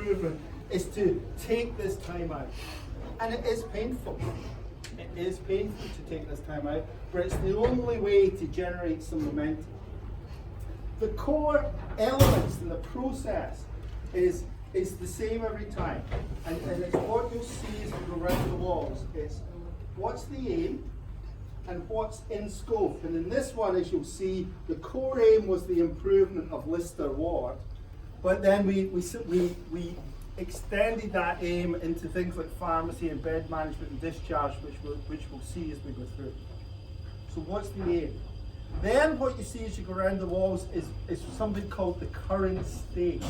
improvement is to take this time out. And it is painful. It is painful to take this time out, but it's the only way to generate some momentum. The core elements in the process is the same every time. And it's what you'll see as we go around the walls. It's what's the aim and what's in scope. And in this one, as you'll see, the core aim was the improvement of Lister Ward. But then we extended that aim into things like pharmacy and bed management and discharge, which we'll see as we go through. So what's the aim? Then what you see as you go around the walls is something called the current state.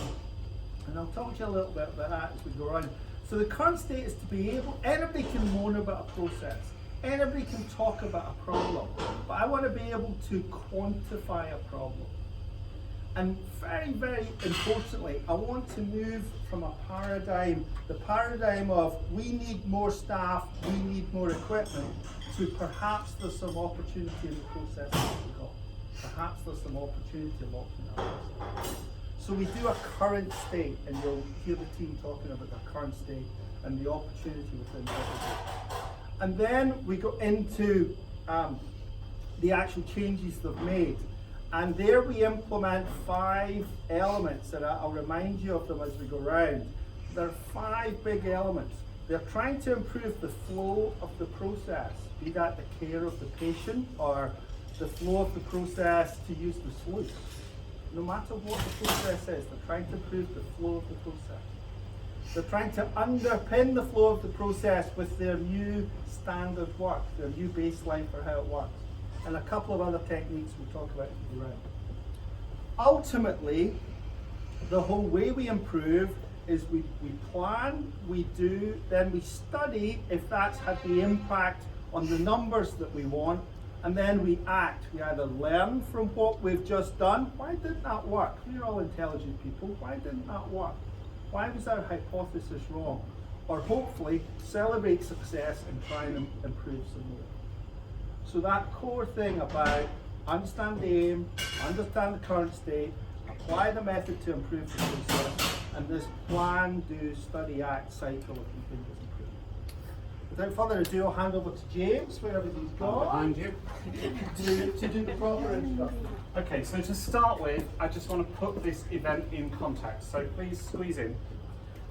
And I'll talk to you a little bit about that as we go around. So the current state is to be able, anybody can moan about a process, anybody can talk about a problem, but I want to be able to quantify a problem. And very, very importantly, I want to move from a paradigm, the paradigm of we need more staff, we need more equipment, to perhaps there's some opportunity in the process that we've got. Perhaps there's some opportunity locked in our process. So we do a current state, and you'll hear the team talking about the current state and the opportunity within that. And then we go into the actual changes they've made. And there we implement 5 elements, and I'll remind you of them as we go around. There are 5 big elements. They're trying to improve the flow of the process, be that the care of the patient or the flow of the process to use the sluice. No matter what the process is, they're trying to improve the flow of the process. They're trying to underpin the flow of the process with their new standard work, their new baseline for how it works. And a couple of other techniques we'll talk about as we go around. Ultimately, the whole way we improve is we plan, we do, then we study if that's had the impact on the numbers that we want, and then we act. We either learn from what we've just done. Why didn't that work? We're all intelligent people. Why didn't that work? Why was our hypothesis wrong? Or hopefully celebrate success and try and improve some more. So that core thing about understand the aim, understand the current state, apply the method to improve the process, and this plan, do, study, act cycle of continuous improvement. Without further ado, I'll hand over to James, wherever he's gone, behind you, to do the proper introduction. Okay, so to start with, I just want to put this event in context. So please squeeze in.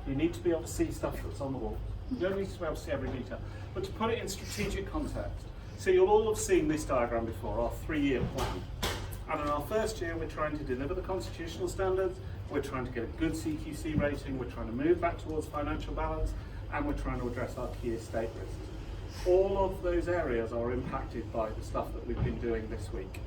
You need to be able to see stuff that's on the wall. You don't need to be able to see every detail, but to put it in strategic context. So you'll all have seen this diagram before, our 3-year plan. And in our first year, we're trying to deliver the constitutional standards, we're trying to get a good CQC rating, we're trying to move back towards financial balance, and we're trying to address our key estate risks. All of those areas are impacted by the stuff that we've been doing this week.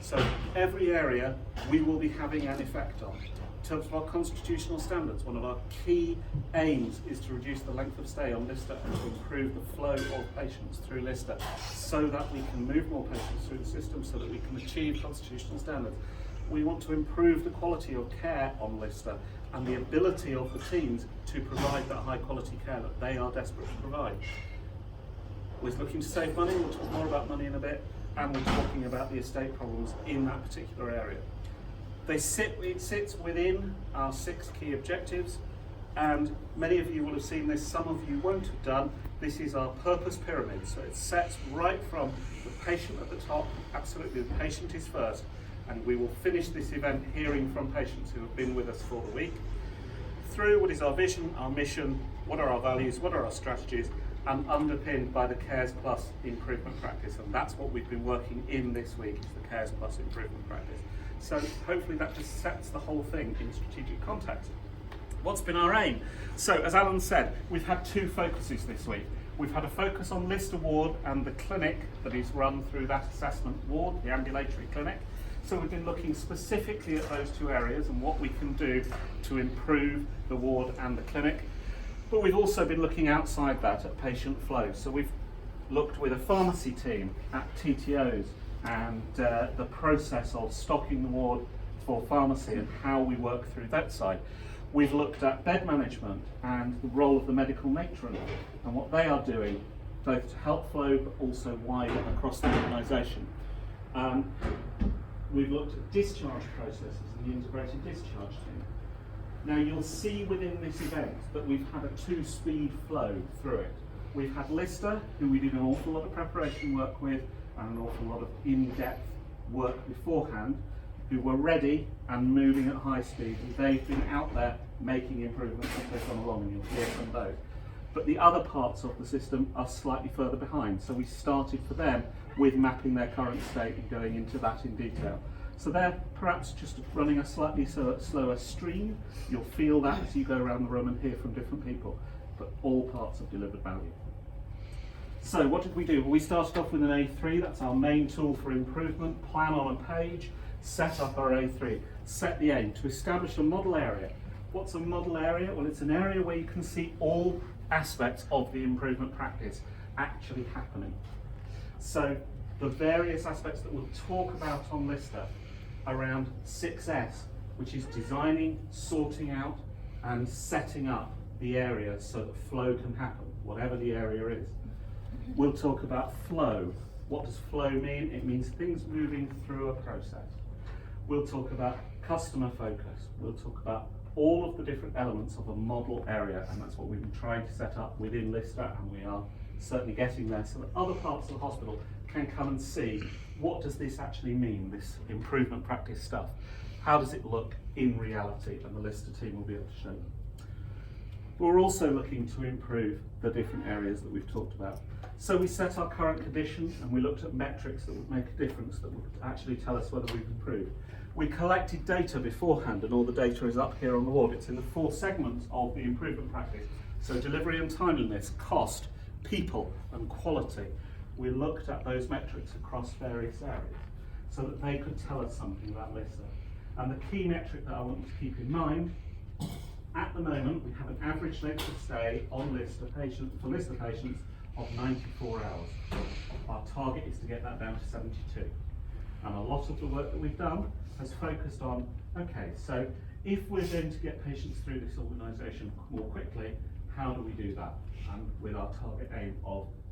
So every area we will be having an effect on. In terms of our constitutional standards, one of our key aims is to reduce the length of stay on Lister and to improve the flow of patients through Lister so that we can move more patients through the system so that we can achieve constitutional standards. We want to improve the quality of care on Lister and the ability of the teams to provide that high quality care that they are desperate to provide. We're looking to save money, we'll talk more about money in a bit, and we're talking about the estate problems in that particular area. It sits within our 6 key objectives, and many of you will have seen this, some of you won't have done. This is our purpose pyramid, so it sets right from the patient at the top, absolutely the patient is first, and we will finish this event hearing from patients who have been with us for the week, through what is our vision, our mission, what are our values, what are our strategies, and underpinned by the Cares Plus improvement practice, and that's what we've been working in this week, is the Cares Plus improvement practice. So hopefully that just sets the whole thing in strategic context. What's been our aim? So as Alan said, we've had 2 focuses this week. We've had a focus on Lister Ward and the clinic that is run through that assessment ward, the ambulatory clinic. So we've been looking specifically at those 2 areas and what we can do to improve the ward and the clinic. But we've also been looking outside that at patient flow. So we've looked with a pharmacy team at TTOs and the process of stocking the ward for pharmacy and how we work through that side. We've looked at bed management and the role of the medical matron and what they are doing, both to help flow but also wider across the organisation. We've looked at discharge processes and the integrated discharge team. Now you'll see within this event that we've had a two-speed flow through it. We've had Lister, who we did an awful lot of preparation work with and an awful lot of in-depth work beforehand, who were ready and moving at high speed, and they've been out there making improvements as they've gone along, and you'll hear from those. But the other parts of the system are slightly further behind, so we started for them with mapping their current state and going into that in detail. So they're perhaps just running a slightly slower stream. You'll feel that as you go around the room and hear from different people, but all parts have delivered value. So what did we do? Well, we started off with an A3, that's our main tool for improvement, plan on a page, set up our A3, set the aim to establish a model area. What's a model area? Well, it's an area where you can see all aspects of the improvement practice actually happening. So the various aspects that we'll talk about on Lister around 6S, which is designing, sorting out and setting up the areas so that flow can happen, whatever the area is. We'll talk about flow. What does flow mean? It means things moving through a process. We'll talk about customer focus. We'll talk about all of the different elements of a model area, and that's what we've been trying to set up within Lister, and we are certainly getting there so that other parts of the hospital can come and see what does this actually mean, this improvement practice stuff. How does it look in reality? And the Lister team will be able to show them. We're also looking to improve the different areas that we've talked about. So we set our current condition and we looked at metrics that would make a difference, that would actually tell us whether we've improved. We collected data beforehand, and all the data is up here on the wall. It's in the 4 segments of the improvement practice. So delivery and timeliness, cost, people and quality. We looked at those metrics across various areas so that they could tell us something about Lister. And the key metric that I want you to keep in mind, at the moment we have an average length of stay on Lister for Lister patients of 94 hours. Our target is to get that down to 72. And a lot of the work that we've done has focused on, okay, so if we're going to get patients through this organisation more quickly, how do we do that? And with our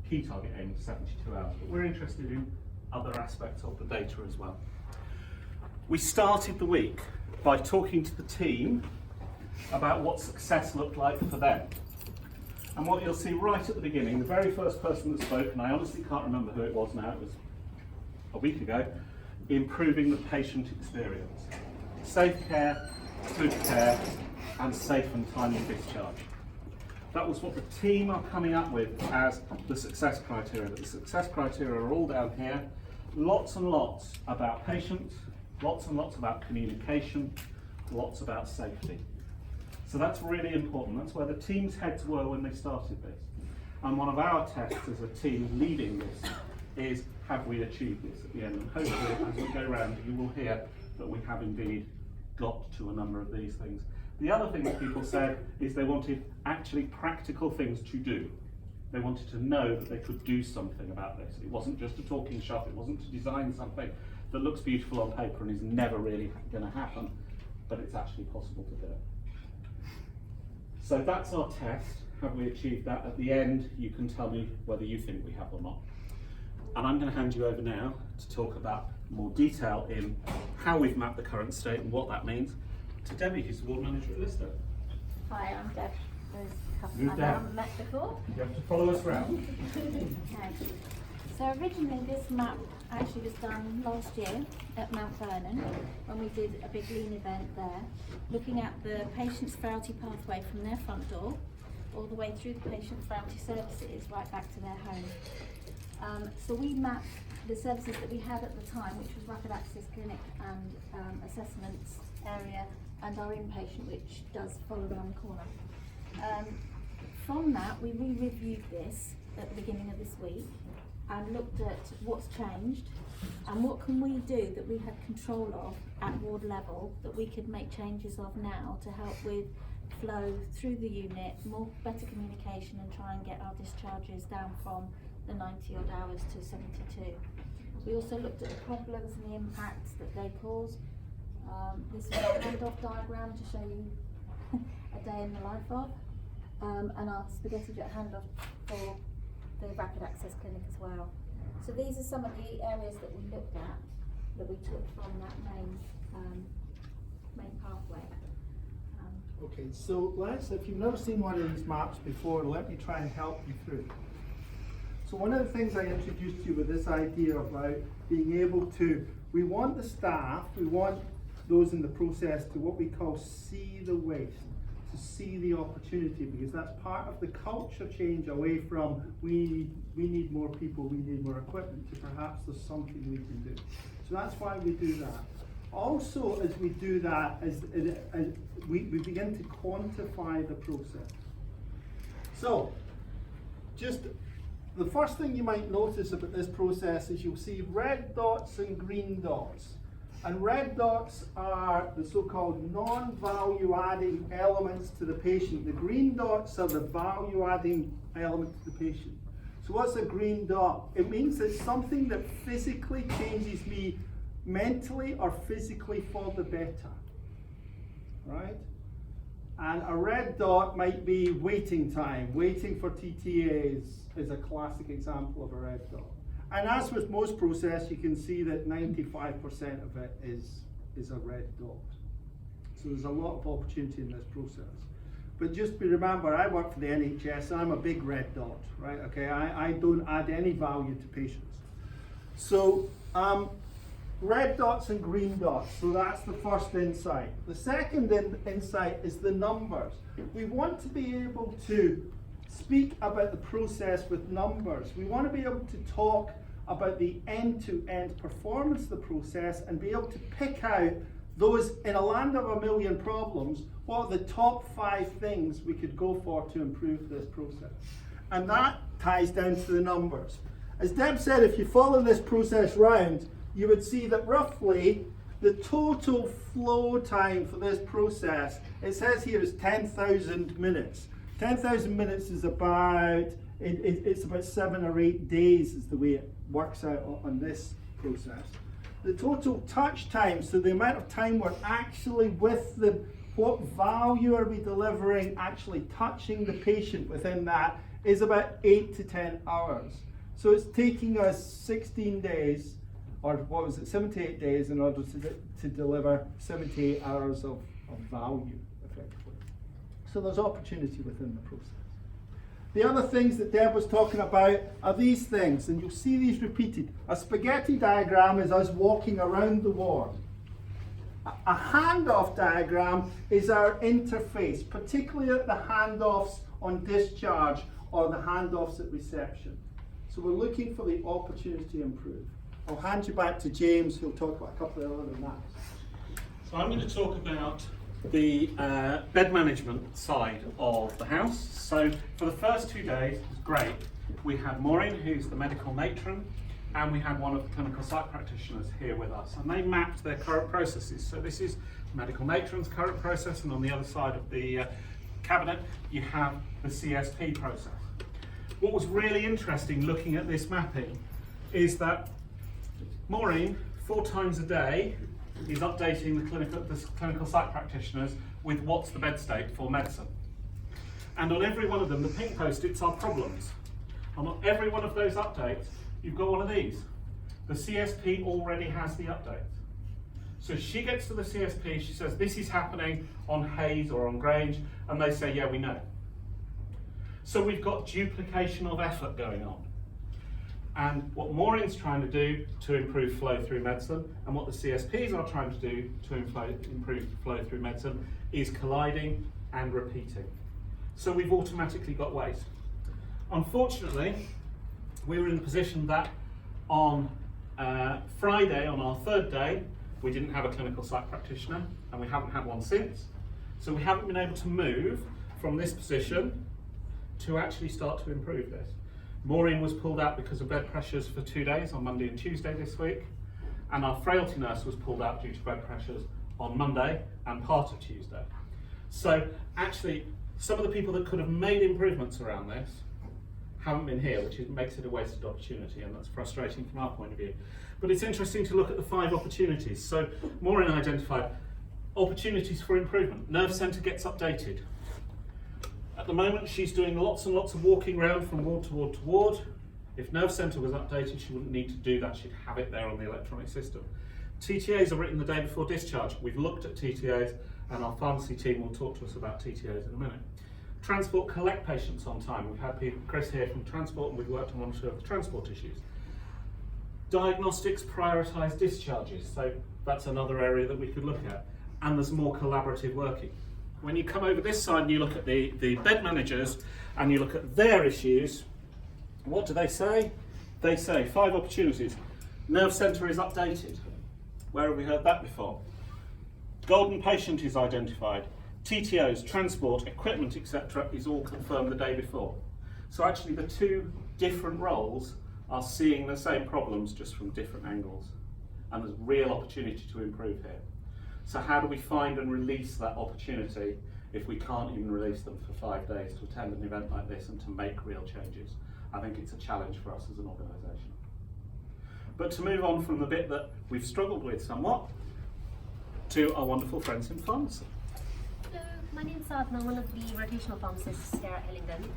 key target aim of 72 hours. But we're interested in other aspects of the data as well. We started the week by talking to the team about what success looked like for them. And what you'll see right at the beginning, the very first person that spoke, and I honestly can't remember who it was now, it was a week ago, improving the patient experience. Safe care, good care, and safe and timely discharge. That was what the team are coming up with as the success criteria. The success criteria are all down here. Lots and lots about patients, lots and lots about communication, lots about safety. So that's really important. That's where the team's heads were when they started this. And one of our tests as a team leading this is, have we achieved this at the end? And hopefully as we go around you will hear that we have indeed got to a number of these things. The other thing that people said is they wanted actually practical things to do. They wanted to know that they could do something about this. It wasn't just a talking shop, it wasn't to design something that looks beautiful on paper and is never really going to happen, but it's actually possible to do it. So that's our test. Have we achieved that? At the end, you can tell me whether you think we have or not. And I'm going to hand you over now to talk about more detail in how we've mapped the current state and what that means to Debbie, who's the ward manager at Lister. Hi, I'm Deb. Move I down. haven't met before. You have to follow us around. Okay. So originally this map actually was done last year at Mount Vernon when we did a big lean event there, looking at the patient's frailty pathway from their front door all the way through the patient frailty services right back to their home. So we mapped the services that we had at the time, which was rapid access clinic and assessments area, and our inpatient, which does follow around the corner. From that, we re-reviewed this at the beginning of this week and looked at what's changed and what can we do that we had control of at ward level that we could make changes of now to help with flow through the unit, better communication, and try and get our discharges down from the 90 odd hours to 72. We also looked at the problems and the impacts that they cause. This is a handoff diagram to show you a day in the life of, and our spaghetti jet handoff for the rapid access clinic as well. So these are some of the areas that we looked at, that we took from that main pathway. Okay, so if you've never seen one of these maps before, let me try and help you through. So one of the things I introduced you with this idea about being able to, we want the staff, we want those in the process to what we call see the waste, to see the opportunity, because that's part of the culture change away from we need more people, we need more equipment, to perhaps there's something we can do. So that's why we do that. Also, as we do that, as we begin to quantify the process. So, just the first thing you might notice about this process is you'll see red dots and green dots. And red dots are the so-called non-value adding elements to the patient. The green dots are the value adding elements to the patient. So what's a green dot? It means it's something that physically changes me mentally or physically for the better, right? And a red dot might be waiting time. Waiting for TTAs is a classic example of a red dot. And as with most process, you can see that 95% of it is a red dot. So there's a lot of opportunity in this process. But just remember, I work for the NHS, and I'm a big red dot, right? Okay, I don't add any value to patients. So red dots and green dots, so that's the first insight. The second insight is the numbers. We want to be able to speak about the process with numbers. We want to be able to talk about the end-to-end performance of the process and be able to pick out those, in a land of a million problems, what are the top 5 things we could go for to improve this process. And that ties down to the numbers. As Deb said, if you follow this process round, you would see that roughly the total flow time for this process, it says here, is 10,000 minutes. 10,000 minutes is about, it's about 7 or 8 days is the way it works out on this process. The total touch time, so the amount of time we're actually with them, what value are we delivering, actually touching the patient within that, is about 8 to 10 hours. So it's taking us 16 days, or what was it, 78 days in order to deliver 78 hours of value, effectively. So there's opportunity within the process. The other things that Deb was talking about are these things, and you'll see these repeated. A spaghetti diagram is us walking around the ward. A handoff diagram is our interface, particularly at the handoffs on discharge or the handoffs at reception. So we're looking for the opportunity to improve. I'll hand you back to James, who'll talk about a couple of other maps. So I'm going to talk about the bed management side of the house. So for the first 2 days, it was great. We had Maureen, who's the medical matron, and we had one of the clinical site practitioners here with us, and they mapped their current processes. So this is medical matron's current process, and on the other side of the cabinet, you have the CSP process. What was really interesting looking at this mapping is that Maureen, 4 times a day, is updating the clinical site practitioners with what's the bed state for medicine. And on every one of them, the pink post-its are problems. And on every one of those updates, you've got one of these. The CSP already has the updates. So she gets to the CSP, she says, this is happening on Hayes or on Grange, and they say, yeah, we know. So we've got duplication of effort going on. And what Maureen's trying to do to improve flow through medicine, and what the CSPs are trying to do to improve flow through medicine, is colliding and repeating. So we've automatically got waste. Unfortunately, we were in a position that on Friday, on our 3rd day, we didn't have a clinical site practitioner, and we haven't had one since. So we haven't been able to move from this position to actually start to improve this. Maureen was pulled out because of bed pressures for 2 days, on Monday and Tuesday this week, and our frailty nurse was pulled out due to bed pressures on Monday and part of Tuesday. So actually, some of the people that could have made improvements around this haven't been here, which makes it a wasted opportunity, and that's frustrating from our point of view. But it's interesting to look at the 5 opportunities. So Maureen identified opportunities for improvement. Nerve centre gets updated. At the moment, she's doing lots and lots of walking around from ward to ward to ward. If nerve centre was updated, she wouldn't need to do that. She'd have it there on the electronic system. TTAs are written the day before discharge. We've looked at TTAs, and our pharmacy team will talk to us about TTOs in a minute. Transport, collect patients on time. We've had Chris here from Transport, and we've worked on one or two of the transport issues. Diagnostics, prioritise discharges, so that's another area that we could look at. And there's more collaborative working. When you come over this side and you look at the bed managers and you look at their issues, what do they say? They say 5 opportunities. Nerve centre is updated. Where have we heard that before? Golden patient is identified. TTOs, transport, equipment, etc. is all confirmed the day before. So actually the 2 different roles are seeing the same problems just from different angles. And there's real opportunity to improve here. So how do we find and release that opportunity if we can't even release them for 5 days to attend an event like this and to make real changes? I think it's a challenge for us as an organisation. But to move on from the bit that we've struggled with somewhat, to our wonderful friends in pharmacy. Hello, my name's Sadhna, I'm one of the rotational pharmacists here at Hillingdon.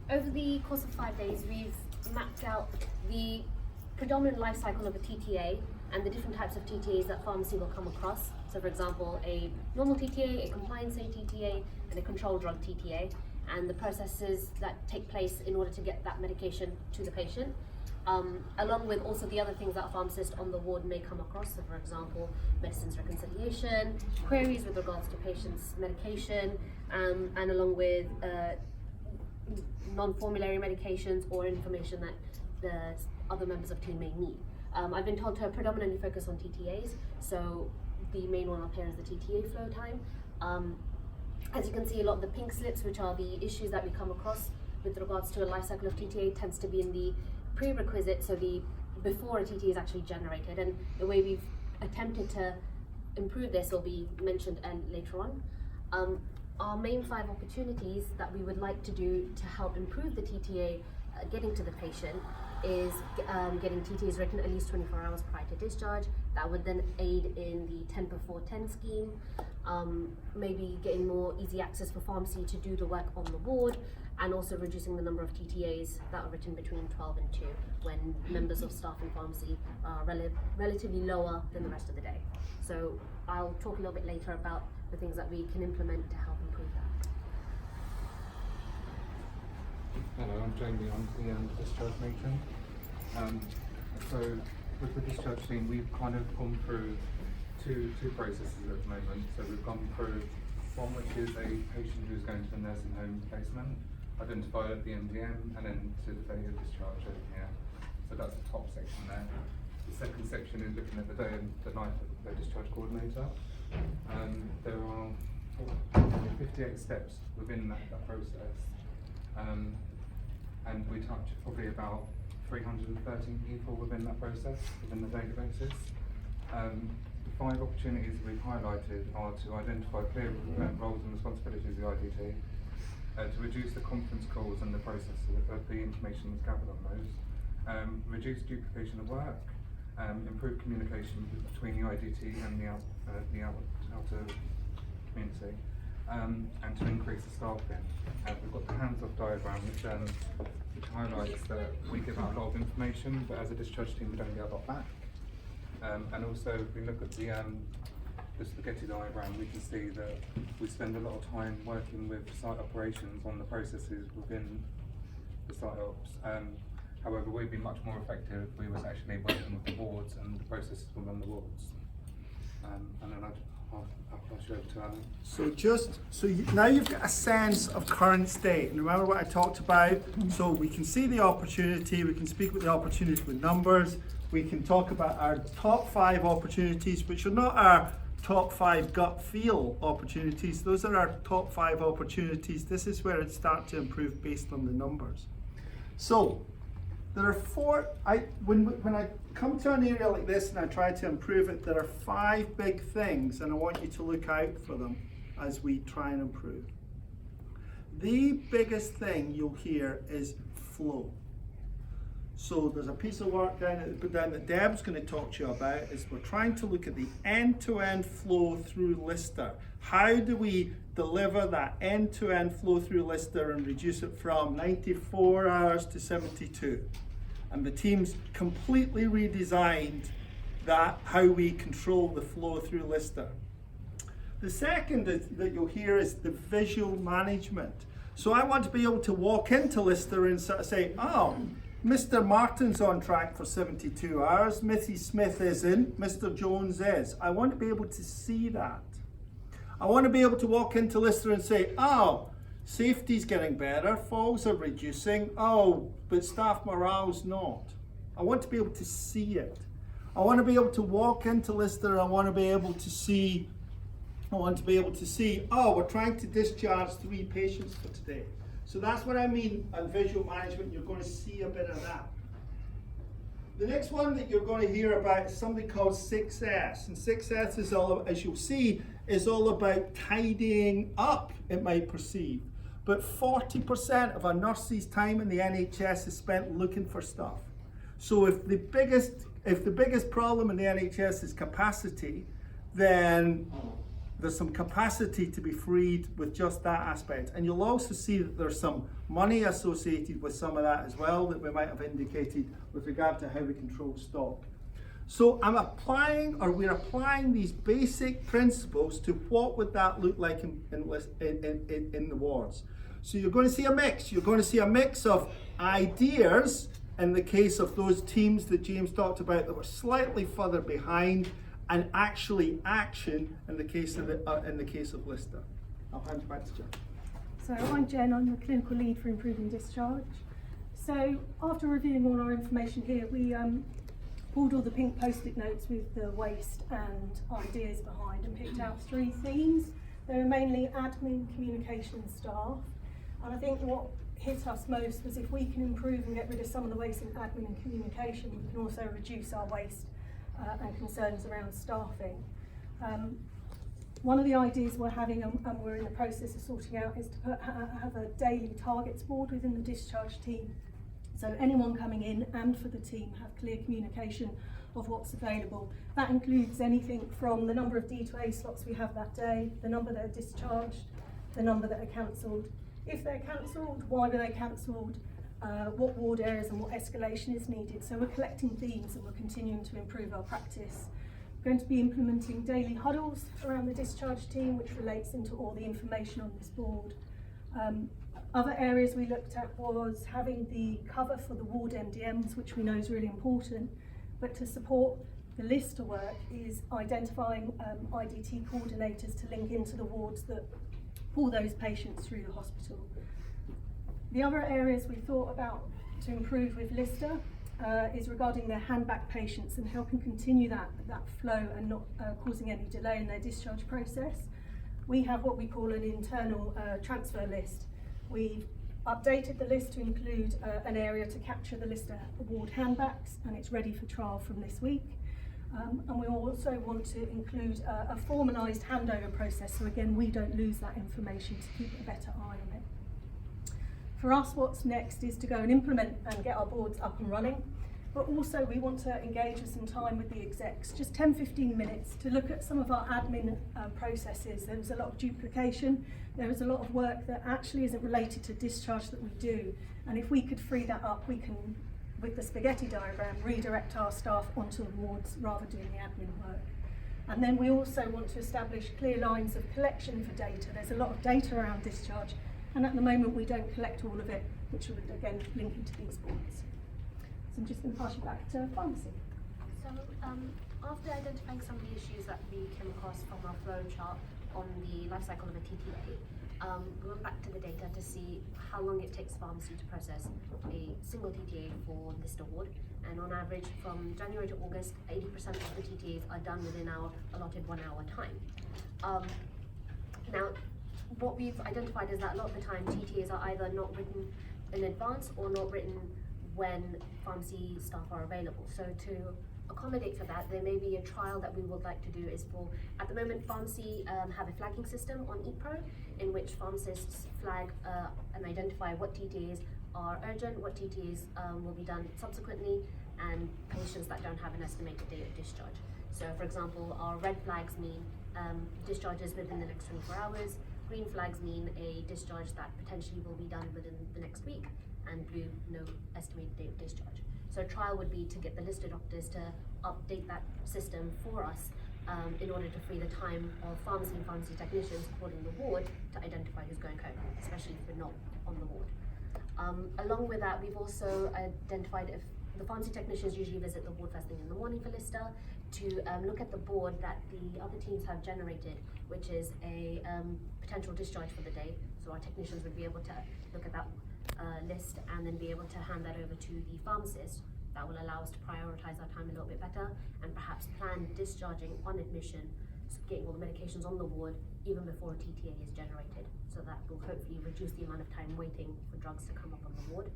Over the course of 5 days, we've mapped out the predominant life cycle of a TTA and the different types of TTAs that pharmacy will come across. So for example, a normal TTA, a compliance aid TTA, and a control drug TTA, and the processes that take place in order to get that medication to the patient. Along with also the other things that a pharmacist on the ward may come across. So for example, medicines reconciliation, queries with regards to patients' medication, and along with non-formulary medications or information that the other members of team may need. I've been told to predominantly focus on TTAs, so the main one up here is the TTA flow time. As you can see, a lot of the pink slips, which are the issues that we come across with regards to a life cycle of TTA, tends to be in the prerequisite, so the before a TTA is actually generated, and the way we've attempted to improve this will be mentioned later on. Our main 5 opportunities that we would like to do to help improve the TTA getting to the patient is getting TTAs written at least 24 hours prior to discharge. That would then aid in the 10 before 10 scheme, maybe getting more easy access for pharmacy to do the work on the ward, and also reducing the number of TTAs that are written between 12 and 2 when members of staff in pharmacy are relatively lower than the rest of the day. So I'll talk a little bit later about the things that we can implement to help improve that. Hello, I'm Jamie. I'm the discharge matron. So with the discharge team, we've kind of gone through two processes at the moment. So we've gone through one, which is a patient who's going to a nursing home placement, identified at the MDM, and then to the day of discharge over here. So that's the top section there. The second section is looking at the day and the night of the discharge coordinator. There are 58 steps within that process. And we touch probably about 313 people within that process, within the databases. The 5 opportunities we've highlighted are to identify clear roles and responsibilities of the IDT, to reduce the conference calls and the process of the information that's gathered on those, reduce duplication of work, improve communication between the IDT and the outer community, and to increase the staffing. We've got the hands-off diagram, which highlights that we give out a lot of information, but as a discharge team we don't get a lot back. And also, if we look at the spaghetti diagram, we can see that we spend a lot of time working with site operations on the processes within the site ops. However, we'd be much more effective if we was actually working with the wards and the processes within the wards. And then I'll pass you over to Alan. So now you've got a sense of current state, and remember what I talked about. So we can see the opportunity, we can speak with the opportunity with numbers, we can talk about our top 5 opportunities, which are not our top 5 gut feel opportunities, those are our top 5 opportunities. This is where it starts to improve based on the numbers. So there are 4, when I come to an area like this and I try to improve it, there are 5 big things, and I want you to look out for them as we try and improve. The biggest thing you'll hear is flow. So there's a piece of work that Deb's going to talk to you about, is we're trying to look at the end-to-end flow through Lister. How do we deliver that end-to-end flow through Lister and reduce it from 94 hours to 72? And the team's completely redesigned that, how we control the flow through Lister. The second that you'll hear is the visual management. So I want to be able to walk into Lister and sort of say, oh, Mr. Martin's on track for 72 hours, Mrs. Smith isn't, Mr. Jones is. I want to be able to see that. I want to be able to walk into Lister and say, oh, safety's getting better, falls are reducing, oh, but staff morale's not. I want to be able to see it. I want to be able to walk into Lister, I want to be able to see, oh, we're trying to discharge 3 patients for today. So that's what I mean on visual management. You're going to see a bit of that. The next one that you're going to hear about is something called 6S. And 6S is all, as you'll see, is all about tidying up, it might perceive. But 40% of a nurse's time in the NHS is spent looking for stuff. So if the biggest problem in the NHS is capacity, then there's some capacity to be freed with just that aspect. And you'll also see that there's some money associated with some of that as well that we might have indicated with regard to how we control stock. So we're applying these basic principles to what would that look like in the wards. So you're going to see a mix. You're going to see a mix of ideas in the case of those teams that James talked about that were slightly further behind, and actually action in the case of Lister. I'll hand you back to Jen. So I'm Jen, I'm the clinical lead for improving discharge. So after reviewing all our information here, we pulled all the pink post-it notes with the waste and ideas behind and picked out 3 themes. They were mainly admin, communication, staff. And I think what hit us most was if we can improve and get rid of some of the waste in admin and communication, we can also reduce our waste and concerns around staffing. One of the ideas we're having and we're in the process of sorting out is to have a daily targets board within the discharge team. So anyone coming in and for the team have clear communication of what's available. That includes anything from the number of D2A slots we have that day, the number that are discharged, the number that are cancelled. If they're cancelled, why were they cancelled? What ward areas and what escalation is needed. So we're collecting themes and we're continuing to improve our practice. We're going to be implementing daily huddles around the discharge team, which relates into all the information on this board. Other areas we looked at was having the cover for the ward MDMs, which we know is really important, but to support the Lister work is identifying IDT coordinators to link into the wards that pull those patients through the hospital. The other areas we thought about to improve with Lister is regarding their handback patients and helping continue that flow and not causing any delay in their discharge process. We have what we call an internal transfer list. We've updated the list to include an area to capture the Lister ward handbacks, and it's ready for trial from this week. And we also want to include a formalised handover process, so again we don't lose that information, to keep a better eye on it. For us, what's next is to go and implement and get our boards up and running, but also we want to engage with some time with the execs, just 10-15 minutes to look at some of our admin processes. There was a lot of duplication, there was a lot of work that actually isn't related to discharge that we do, and if we could free that up, we can, with the spaghetti diagram, redirect our staff onto the wards rather than doing the admin work. And then we also want to establish clear lines of collection for data. There's a lot of data around discharge, and at the moment we don't collect all of it, which would again link into these boards. So I'm just going to pass you back to pharmacy. So after identifying some of the issues that we came across from our flow chart on the life cycle of a TTA, we went back to the data to see how long it takes pharmacy to process a single TTA for Lister ward, and on average from January to August 80% of the TTAs are done within our allotted 1 hour time. Now what we've identified is that a lot of the time TTAs are either not written in advance or not written when pharmacy staff are available. So to accommodate for that, there may be a trial that we would like to do is for, at the moment pharmacy have a flagging system on ePro in which pharmacists flag and identify what TTAs are urgent, what TTAs will be done subsequently, and patients that don't have an estimated date of discharge. So for example, our red flags mean discharges within the next 24 hours, green flags mean a discharge that potentially will be done within the next week, and blue, no estimated date of discharge. So a trial would be to get the Lister doctors to update that system for us in order to free the time of pharmacy and pharmacy technicians calling the ward to identify who's going home, especially if they're not on the ward. Along with that, we've also identified if the pharmacy technicians usually visit the ward first thing in the morning for Lister to look at the board that the other teams have generated, which is a potential discharge for the day. So our technicians would be able to look at that list and then be able to hand that over to the pharmacist. That will allow us to prioritize our time a little bit better and perhaps plan discharging on admission, so getting all the medications on the ward even before a TTA is generated. So that will hopefully reduce the amount of time waiting for drugs to come up on the ward.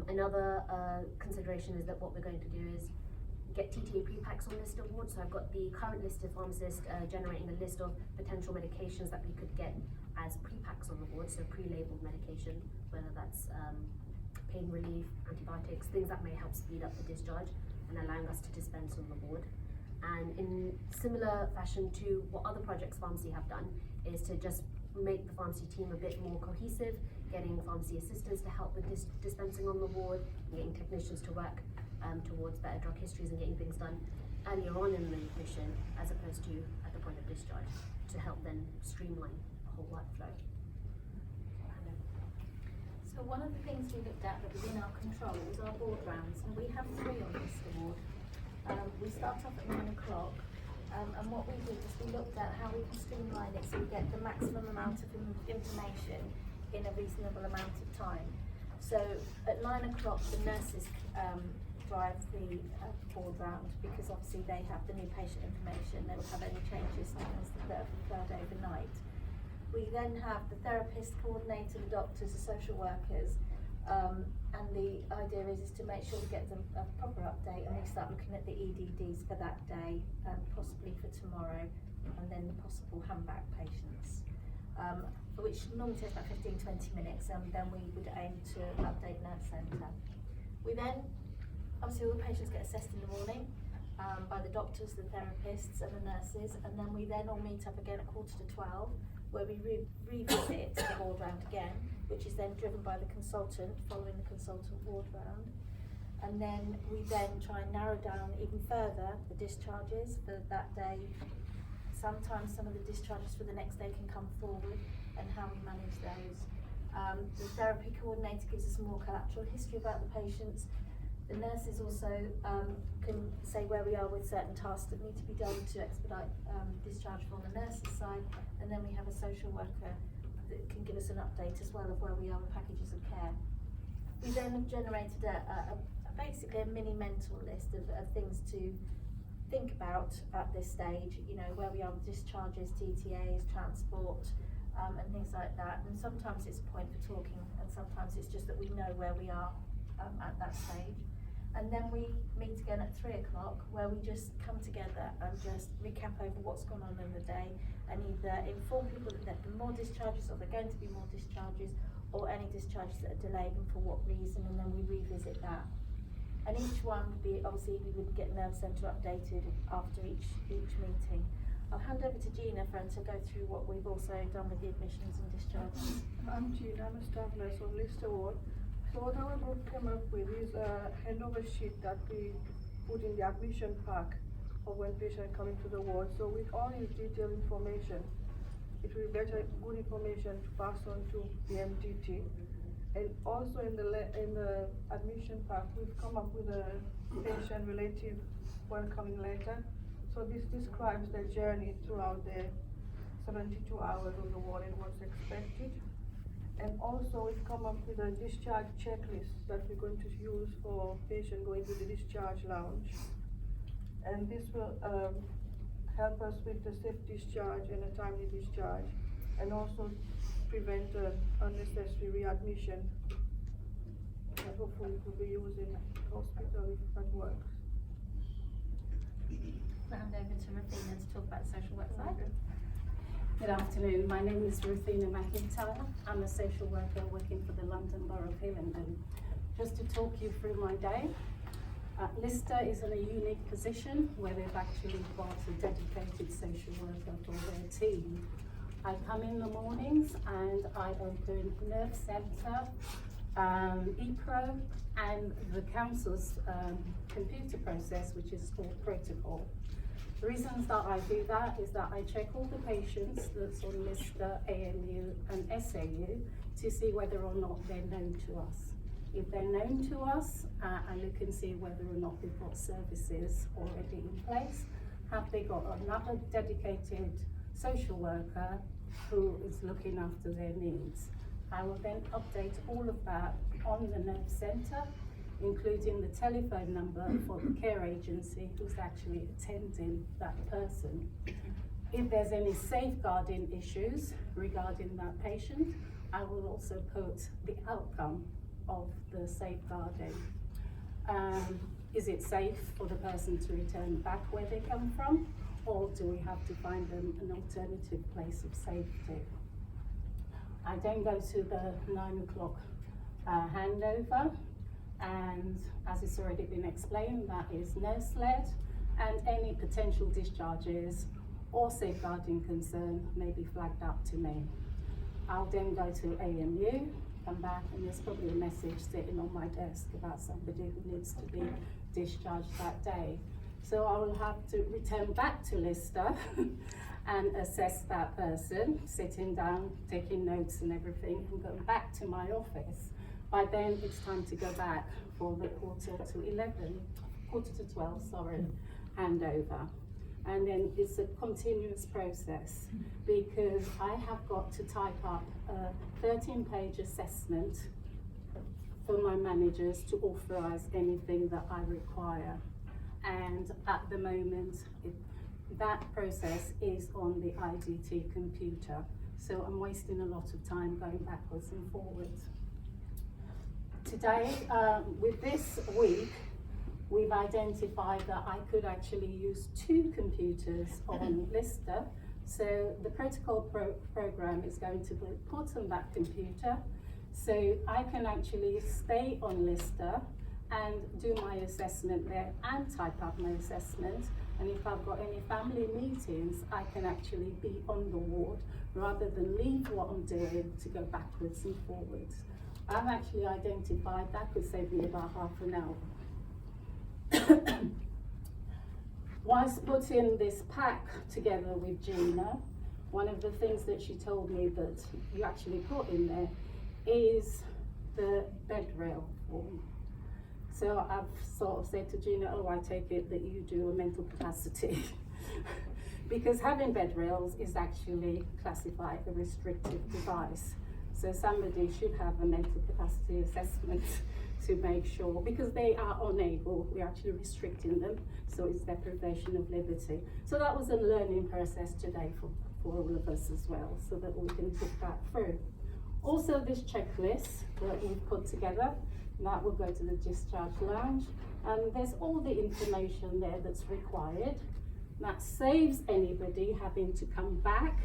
Another consideration is that what we're going to do is get TTA pre-packs on Lister ward. So I've got the current Lister pharmacist generating a list of potential medications that we could get as pre-packs on the ward, so pre-labeled medication, whether that's pain relief, antibiotics, things that may help speed up the discharge and allowing us to dispense on the ward. And in similar fashion to what other projects pharmacy have done, is to just make the pharmacy team a bit more cohesive, getting pharmacy assistants to help with dispensing on the ward, getting technicians to work towards better drug histories and getting things done earlier on in the admission as opposed to at the point of discharge, to help then streamline the whole workflow. So one of the things we looked at that was in our control was our board rounds, and we have 3 on this ward. We start off at 9 o'clock, and what we did is we looked at how we can streamline it so we get the maximum amount of information in a reasonable amount of time. So at 9 o'clock the nurses drive the board round, because obviously they have the new patient information, they will have any changes to things that have occurred overnight. We then have the therapist, coordinator, the doctors, the social workers, and the idea is to make sure we get them a proper update and we start looking at the EDDs for that day, possibly for tomorrow, and then the possible handback patients, which normally takes about 15-20 minutes, and then we would aim to update Nurse Centre. We then, obviously all the patients get assessed in the morning by the doctors, the therapists and the nurses, and then we then all meet up again at 11:45, where we revisit the ward round again, which is then driven by the consultant, following the consultant ward round. And then we then try and narrow down even further the discharges for that day. Sometimes some of the discharges for the next day can come forward, and how we manage those. The therapy coordinator gives us more collateral history about the patients. The nurses also can say where we are with certain tasks that need to be done to expedite discharge from the nurse's side, and then we have a social worker that can give us an update as well of where we are with packages of care. We then have generated basically a mini mental list of things to think about at this stage, you know, where we are with discharges, TTAs, transport, and things like that. And sometimes it's a point for talking, and sometimes it's just that we know where we are at that stage. And then we meet again at 3 o'clock, where we just come together and just recap over what's gone on in the day, and either inform people that there have been more discharges, or there are going to be more discharges, or any discharges that are delayed and for what reason, and then we revisit that. And each one would be, obviously we would get Nerve Centre updated after each meeting. I'll hand over to Gina for her to go through what we've also done with the admissions and discharges. I'm Gina, I'm a staff nurse on Lister Ward. So what our group came up with is a handover sheet that we put in the admission pack of when patients come into the ward. So with all this detailed information, it will be better, good information to pass on to the MDT. And also in the admission pack, we've come up with a patient relative welcoming letter. So this describes the journey throughout the 72 hours of the ward and what's expected. And also we've come up with a discharge checklist that we're going to use for patient going to the discharge lounge. And this will help us with the safe discharge and a timely discharge, and also prevent unnecessary readmission that hopefully we'll be using hospital if that works. I'll hand over to Ruthina to talk about the social work side. Good afternoon, my name is Ruthina McIntyre. I'm a social worker working for the London Borough of Hillingdon. Just to talk you through my day, Lister is in a unique position where they've actually got a dedicated social worker for their team. I come in the mornings and I open Nerve Centre, ePro, and the council's computer process, which is called Protocol. The reasons that I do that is that I check all the patients that's on Lister, AMU and SAU to see whether or not they're known to us. If they're known to us, I look and see whether or not they've got services already in place. Have they got another dedicated social worker who is looking after their needs? I will then update all of that on the nerve centre, including the telephone number for the care agency who's actually attending that person. If there's any safeguarding issues regarding that patient, I will also put the outcome of the safeguarding. Is it safe for the person to return back where they come from, or do we have to find them an alternative place of safety? I then go to the 9 o'clock handover, and as it's already been explained, that is nurse-led, and any potential discharges or safeguarding concern may be flagged up to me. I'll then go to AMU, come back, and there's probably a message sitting on my desk about somebody who needs to be discharged that day. So I will have to return back to Lister and assess that person, sitting down, taking notes and everything, and going back to my office. By then, it's time to go back for the quarter to 12, handover. And then it's a continuous process because I have got to type up a 13-page assessment for my managers to authorize anything that I require. And at the moment, that process is on the IDT computer. So I'm wasting a lot of time going backwards and forwards. Today, with this week, we've identified that I could actually use 2 computers on Lister. So the protocol program is going to be put on that computer. So I can actually stay on Lister and do my assessment there and type up my assessment. And if I've got any family meetings, I can actually be on the ward rather than leave what I'm doing to go backwards and forwards. I've actually identified that could save me about half an hour. Whilst putting this pack together with Gina, one of the things that she told me that you actually put in there is the bed rail form. So I've sort of said to Gina, oh, I take it that you do a mental capacity. Because having bed rails is actually classified a restrictive device. So somebody should have a mental capacity assessment to make sure, because they are unable, we're actually restricting them, so it's deprivation of liberty. So that was a learning process today for all of us as well, so that we can put that through. Also, this checklist that we've put together, that will go to the discharge lounge, and there's all the information there that's required. That saves anybody having to come back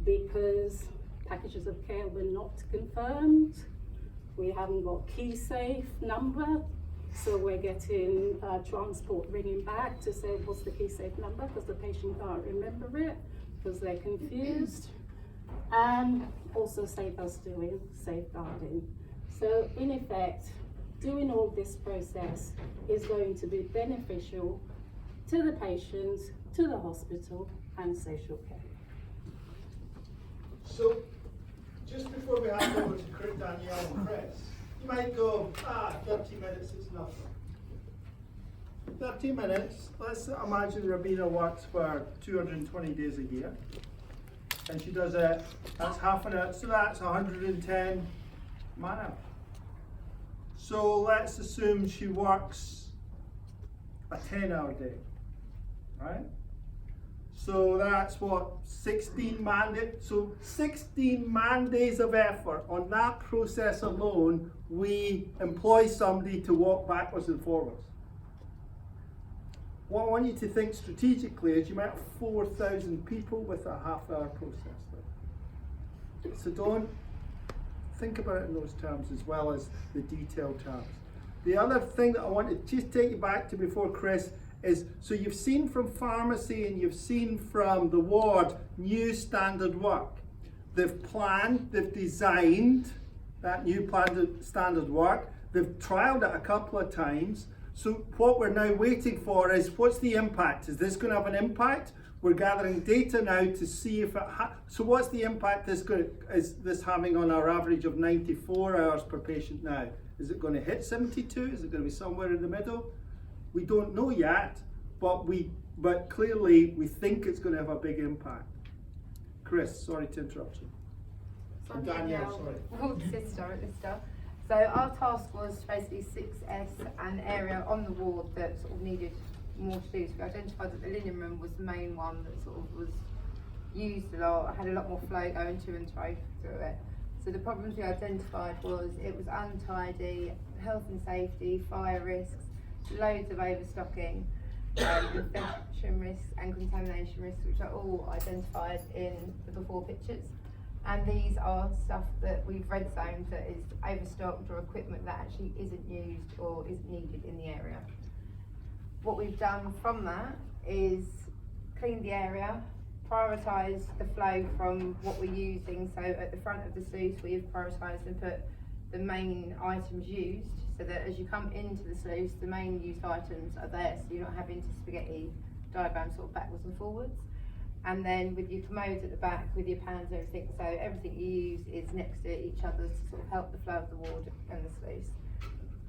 because packages of care were not confirmed. We haven't got key safe number, so we're getting transport ringing back to say what's the key safe number, because the patient can't remember it because they're confused. And also save us doing safeguarding. So in effect, doing all this process is going to be beneficial to the patients, to the hospital and social care. So, just before we hand over to Danielle and Chris, you might go, 30 minutes is nothing. 30 minutes, let's imagine Rabina works for 220 days a year. And she does it, that's half an hour, so that's 110 man hours. So let's assume she works a 10-hour day, right? So that's what, 16 man days? So 16 man days of effort on that process alone, we employ somebody to walk backwards and forwards. What I want you to think strategically is you might have 4,000 people with a half-hour process. So don't think about it in those terms as well as the detailed terms. The other thing that I want to just take you back to before Chris is, so you've seen from pharmacy and you've seen from the ward new standard work. They've planned, they've designed that new planned standard work, they've trialled it a couple of times, So what we're now waiting for is, what's the impact? Is this going to have an impact? We're gathering data now to see if it so what's the impact is this having on our average of 94 hours per patient now? Is it going to hit 72? Is it going to be somewhere in the middle? We don't know yet, but clearly we think it's going to have a big impact. Chris, sorry to interrupt you. And Danielle, sorry. Ward sister at Lister. So our task was to basically 6S an area on the ward that sort of needed more to do. So we identified that the linen room was the main one that sort of was used a lot, had a lot more flow going to and fro through it. So the problems we identified was it was untidy, health and safety, fire risks, loads of overstocking, infection risks and contamination risks, which are all identified in the before pictures. And these are stuff that we've red zoned that is overstocked or equipment that actually isn't used or isn't needed in the area. What we've done from that is clean the area, prioritise the flow from what we're using. So at the front of the sluice we have prioritised and put the main items used, so that as you come into the sluice the main used items are there, so you're not having to spaghetti diagram sort of backwards and forwards. And then with your commodes at the back, with your pans and everything, so everything you use is next to each other to sort of help the flow of the ward and the sluice.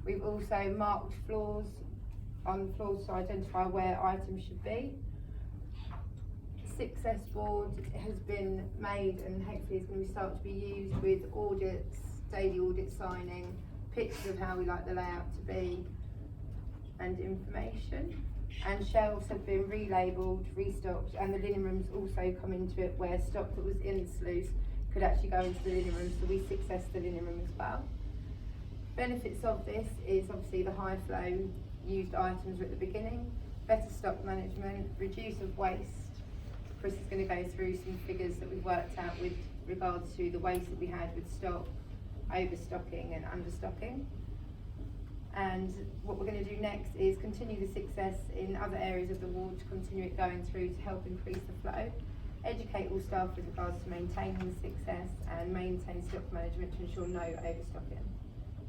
We've also marked floors on the floors to identify where items should be. 6S board has been made and hopefully is going to start to be used with audits, daily audit signing, pictures of how we like the layout to be, and information. And shelves have been relabelled, restocked, and the linen rooms also come into it where stock that was in the sluice could actually go into the linen room, so we 6S the linen room as well. Benefits of this is obviously the high flow used items at the beginning, better stock management, reduce of waste. Chris is going to go through some figures that we've worked out with regards to the waste that we had with stock, overstocking and understocking. And what we're going to do next is continue the 6S in other areas of the ward, to continue it going through to help increase the flow, educate all staff with regards to maintaining the 6S and maintain stock management to ensure no overstocking.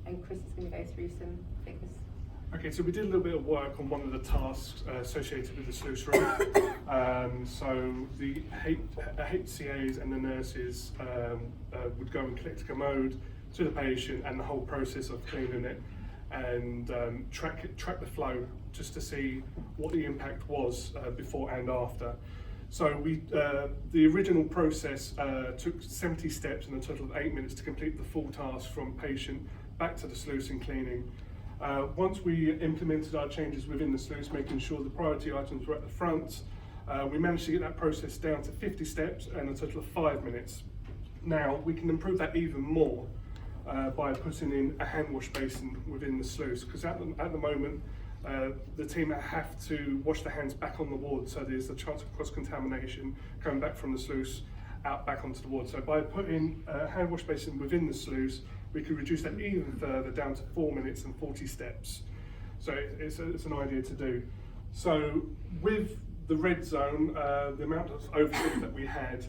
And Chris is going to go through some figures. Okay, so we did a little bit of work on one of the tasks associated with the sluice room. So the HCAs and the nurses would go and collect a commode to the patient and the whole process of cleaning it, and track the flow just to see what the impact was before and after. So the original process took 70 steps and a total of 8 minutes to complete the full task from patient back to the sluice and cleaning. Once we implemented our changes within the sluice, making sure the priority items were at the front, we managed to get that process down to 50 steps and a total of 5 minutes. Now we can improve that even more by putting in a hand wash basin within the sluice, because at the moment the team have to wash their hands back on the ward, so there's a chance of cross-contamination coming back from the sluice out back onto the ward. So by putting a hand wash basin within the sluice, we could reduce that even further down to 4 minutes and 40 steps. So it's an idea to do. So with the red zone, the amount of overstock that we had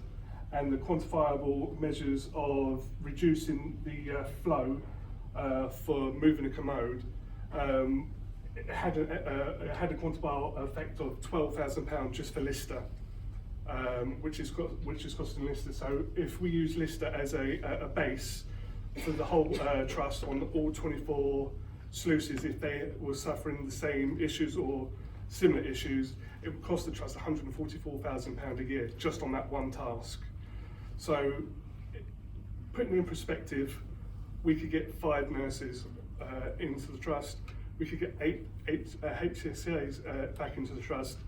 and the quantifiable measures of reducing the flow for moving a commode, it had a quantifiable effect of £12,000 just for Lister, which is costing Lister. So if we use Lister as a base for the whole trust on all 24 sluices, if they were suffering the same issues or similar issues, it would cost the trust £144,000 a year just on that one task. So putting it in perspective, we could get 5 nurses into the trust, we could get 8 HCAs back into the trust.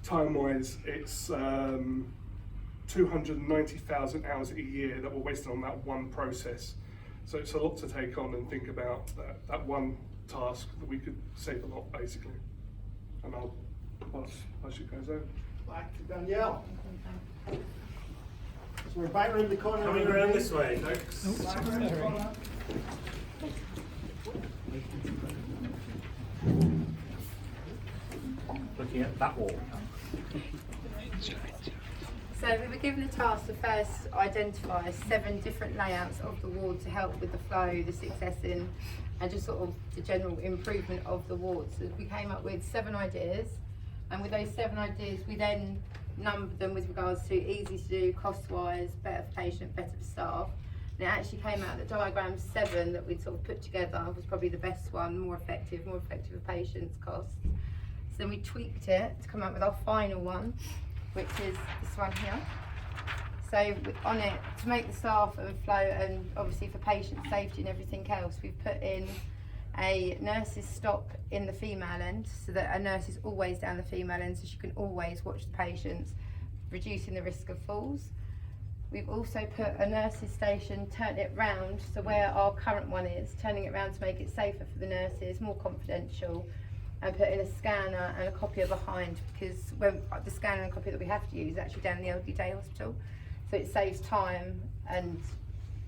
Time-wise, it's 290,000 hours a year that were wasted on that one process. So it's a lot to take on and think about that one task that we could save a lot, basically. And I'll pass you guys over. Back to Danielle. So we're back around the corner. Coming around this way, folks. Back around the corner. Looking at that wall. So we were given the task to first identify 7 different layouts of the ward to help with the flow, the successing, and just sort of the general improvement of the ward. So we came up with 7 ideas, and with those 7 ideas we then numbered them with regards to easy to do, cost-wise, better for patient, better for staff. And it actually came out that diagram 7 that we'd sort of put together was probably the best one, more effective for patients, costs. So then we tweaked it to come up with our final one, which is this one here. So on it, to make the staff and flow and obviously for patient safety and everything else, we've put in a nurse's stop in the female end, so that a nurse is always down the female end, so she can always watch the patients, reducing the risk of falls. We've also put a nurse's station, turned it round, so where our current one is, turning it round to make it safer for the nurses, more confidential, and put in a scanner and a copier behind, because when the scanner and copier that we have to use is actually down in the elderly day hospital, so it saves time, and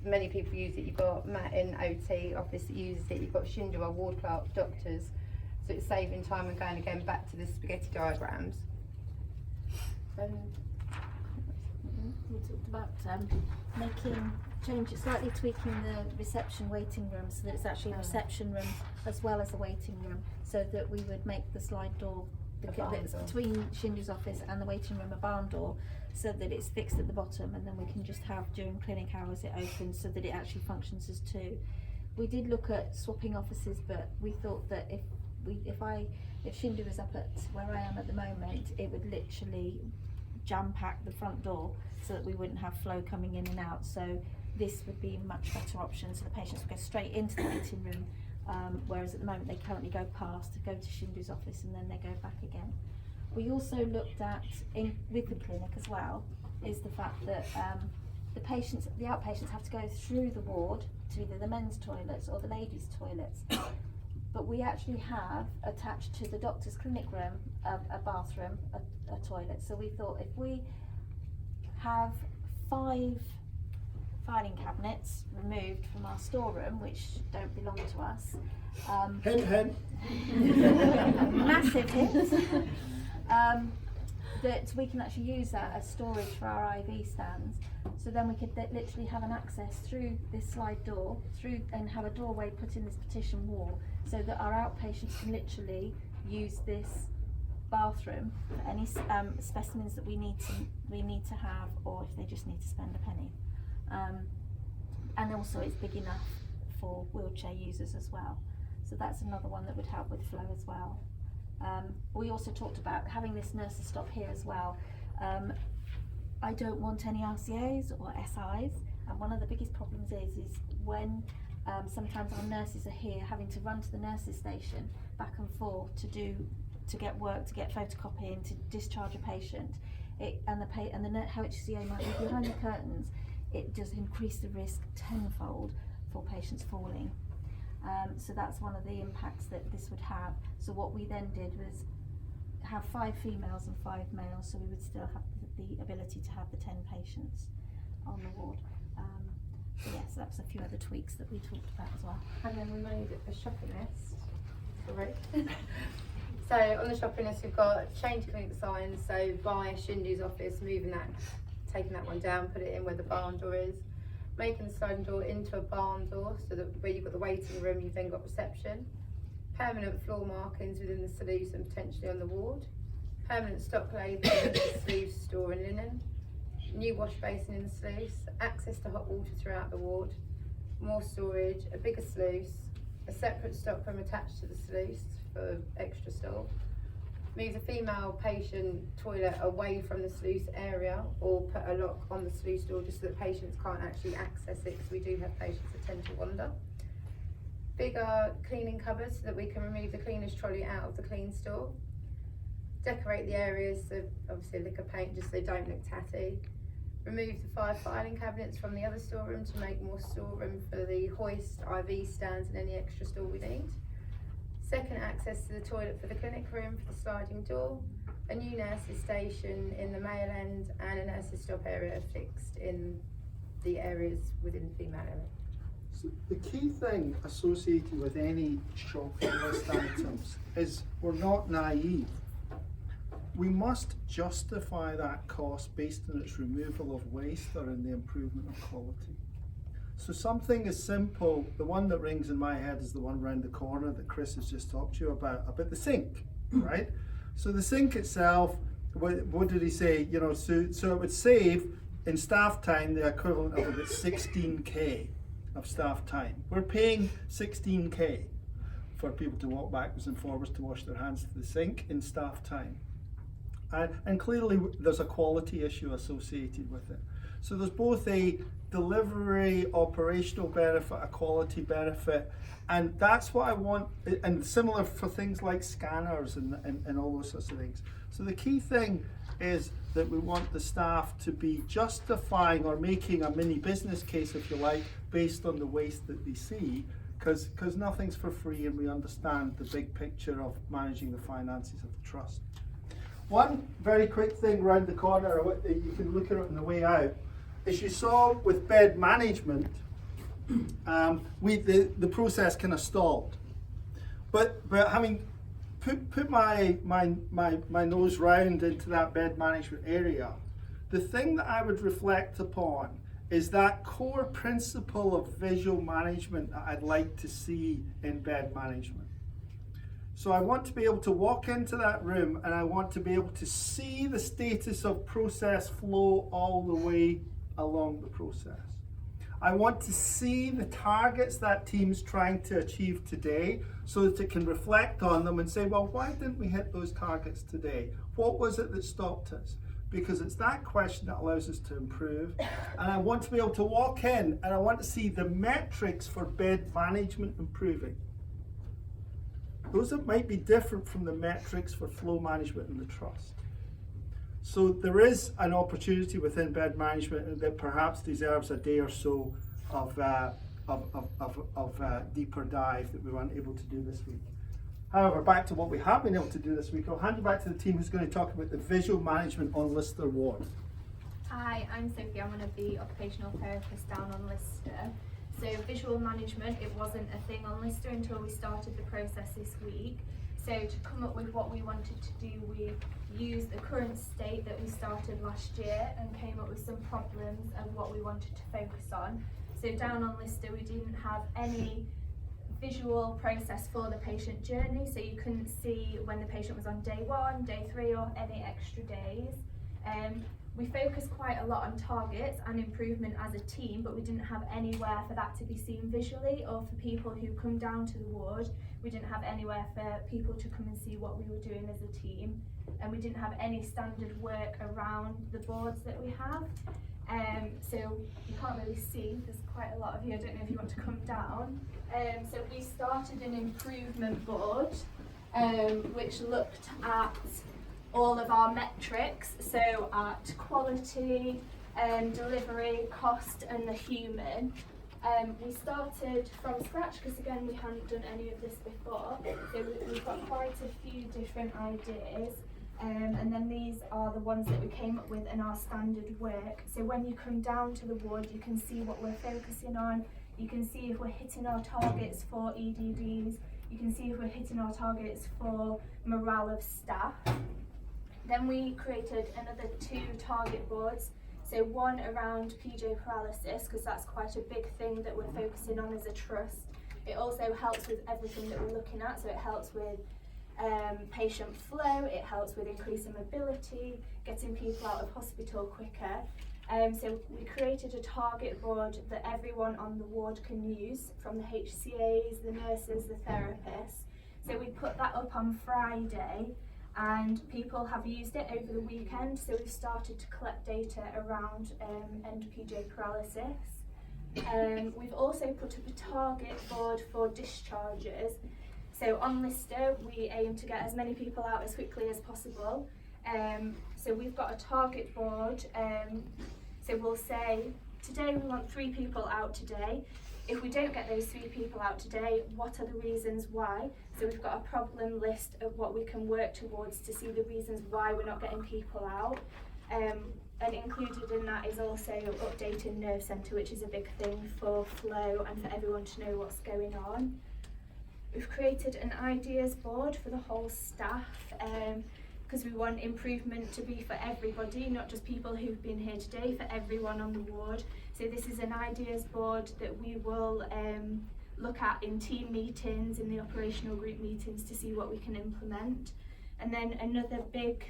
many people use it. You've got Matt in OT office that uses it, you've got Shindu, our ward clerk, doctors, so it's saving time and going again back to the spaghetti diagrams. We talked about slightly tweaking the reception waiting room so that it's actually a reception room as well as a waiting room, so that we would make the slide door, the bits between Shindu's office and the waiting room, a barn door, so that it's fixed at the bottom, and then we can just have during clinic hours it opens so that it actually functions as 2. We did look at swapping offices, but we thought that if Shindu was up at where I am at the moment, it would literally jam pack the front door so that we wouldn't have flow coming in and out. So this would be a much better option, so the patients would go straight into the waiting room, whereas at the moment they currently go past to go to Shindu's office and then they go back again. We also looked at, with the clinic as well, is the fact that the outpatients have to go through the ward to either the men's toilets or the ladies' toilets. But we actually have attached to the doctor's clinic room a bathroom, a toilet. So we thought if we have 5 filing cabinets removed from our storeroom, which don't belong to us, massive hint, that we can actually use that as storage for our IV stands. So then we could literally have an access through this slide door, and have a doorway put in this partition wall, so that our outpatients can literally use this bathroom for any specimens that we need to have, or if they just need to spend a penny. And also it's big enough for wheelchair users as well. So that's another one that would help with flow as well. We also talked about having this nurses stop here as well. I don't want any RCAs or SIs, and one of the biggest problems is when sometimes our nurses are here having to run to the nurses station back and forth to get work, to get photocopying, to discharge a patient, and the HCA might be behind the curtains. It does increase the risk tenfold for patients falling. So that's one of the impacts that this would have. So what we then did was have 5 females and 5 males, so we would still have the ability to have the 10 patients on the ward. So yes, that's a few other tweaks that we talked about as well. And then we made a shopping list. Sorry. So on the shopping list we've got change clinic signs, so by Shindu's office, taking that one down, put it in where the barn door is. Making the sliding door into a barn door, so that where you've got the waiting room, you've then got reception. Permanent floor markings within the sluice and potentially on the ward. Permanent stock labelling in the sluice, store and linen. New wash basin in the sluice. Access to hot water throughout the ward. More storage, a bigger sluice. A separate stock room attached to the sluice for extra staff. Move the female patient toilet away from the sluice area, or put a lock on the sluice door just so that patients can't actually access it, because we do have patients that tend to wander. Bigger cleaning cupboards so that we can remove the cleaner's trolley out of the clean store. Decorate the areas, so obviously liquor paint just so they don't look tatty. Remove the 5 filing cabinets from the other storeroom to make more storeroom for the hoist, IV stands and any extra store we need. Second access to the toilet for the clinic room for the sliding door. A new nurses station in the male end and a nurses stop area fixed in the areas within the female area. So the key thing associated with any shopping list items is we're not naive. we must justify that cost based on its removal of waste or in the improvement of quality. So something as simple, the one that rings in my head is the one around the corner that Chris has just talked to you about the sink, right? So the sink itself, what did he say? You know, so it would save in staff time the equivalent of about 16k of staff time. We're paying 16k for people to walk backwards and forwards to wash their hands to the sink in staff time. And clearly there's a quality issue associated with it. So there's both a delivery, operational benefit, a quality benefit, and that's what I want, and similar for things like scanners and all those sorts of things. So the key thing is that we want the staff to be justifying or making a mini business case, if you like, based on the waste that they see, because nothing's for free, and we understand the big picture of managing the finances of the trust. One very quick thing round the corner, you can look at it on the way out. As you saw with bed management, the process kind of stalled. But having put my nose round into that bed management area, the thing that I would reflect upon is that core principle of visual management that I'd like to see in bed management. So I want to be able to walk into that room and I want to be able to see the status of process flow all the way along the process. I want to see the targets that team's trying to achieve today so that it can reflect on them and say, well, why didn't we hit those targets today? What was it that stopped us? Because it's that question that allows us to improve. And I want to be able to walk in and I want to see the metrics for bed management improving. Those that might be different from the metrics for flow management in the trust. So there is an opportunity within bed management that perhaps deserves a day or so of deeper dive that we weren't able to do this week. However, back to what we have been able to do this week, I'll hand you back to the team who's going to talk about the visual management on Lister Ward. Hi, I'm Sophie. I'm one of the occupational therapists down on Lister. So visual management, it wasn't a thing on Lister until we started the process this week. So to come up with what we wanted to do, we used the current state that we started last year and came up with some problems of what we wanted to focus on. So down on Lister, we didn't have any visual process for the patient journey, so you couldn't see when the patient was on day 1, day 3 or any extra days. We focused quite a lot on targets and improvement as a team, but we didn't have anywhere for that to be seen visually, or for people who come down to the ward. We didn't have anywhere for people to come and see what we were doing as a team, and we didn't have any standard work around the boards that we have. So you can't really see, there's quite a lot of you, I don't know if you want to come down. So we started an improvement board which looked at all of our metrics, so at quality, delivery, cost and the human. We started from scratch because again we hadn't done any of this before, so we've got quite a few different ideas. And then these are the ones that we came up with in our standard work. So when you come down to the ward, you can see what we're focusing on. You can see if we're hitting our targets for EDDs. You can see if we're hitting our targets for morale of staff. Then we created another 2 target boards. So one around PJ paralysis, because that's quite a big thing that we're focusing on as a trust. It also helps with everything that we're looking at. So it helps with patient flow, it helps with increasing mobility, getting people out of hospital quicker. So we created a target board that everyone on the ward can use, from the HCAs, the nurses, the therapists. So we put that up on Friday and people have used it over the weekend, so we've started to collect data around end-PJ paralysis. We've also put up a target board for discharges. So on Lister, we aim to get as many people out as quickly as possible. So we've got a target board. So we'll say, today we want 3 people out today. If we don't get those 3 people out today, what are the reasons why? So we've got a problem list of what we can work towards to see the reasons why we're not getting people out. And included in that is also updating Nerve Centre, which is a big thing for flow and for everyone to know what's going on. We've created an ideas board for the whole staff. because we want improvement to be for everybody, not just people who've been here today, for everyone on the ward. So this is an ideas board that we will look at in team meetings, in the operational group meetings, to see what we can implement. And then another big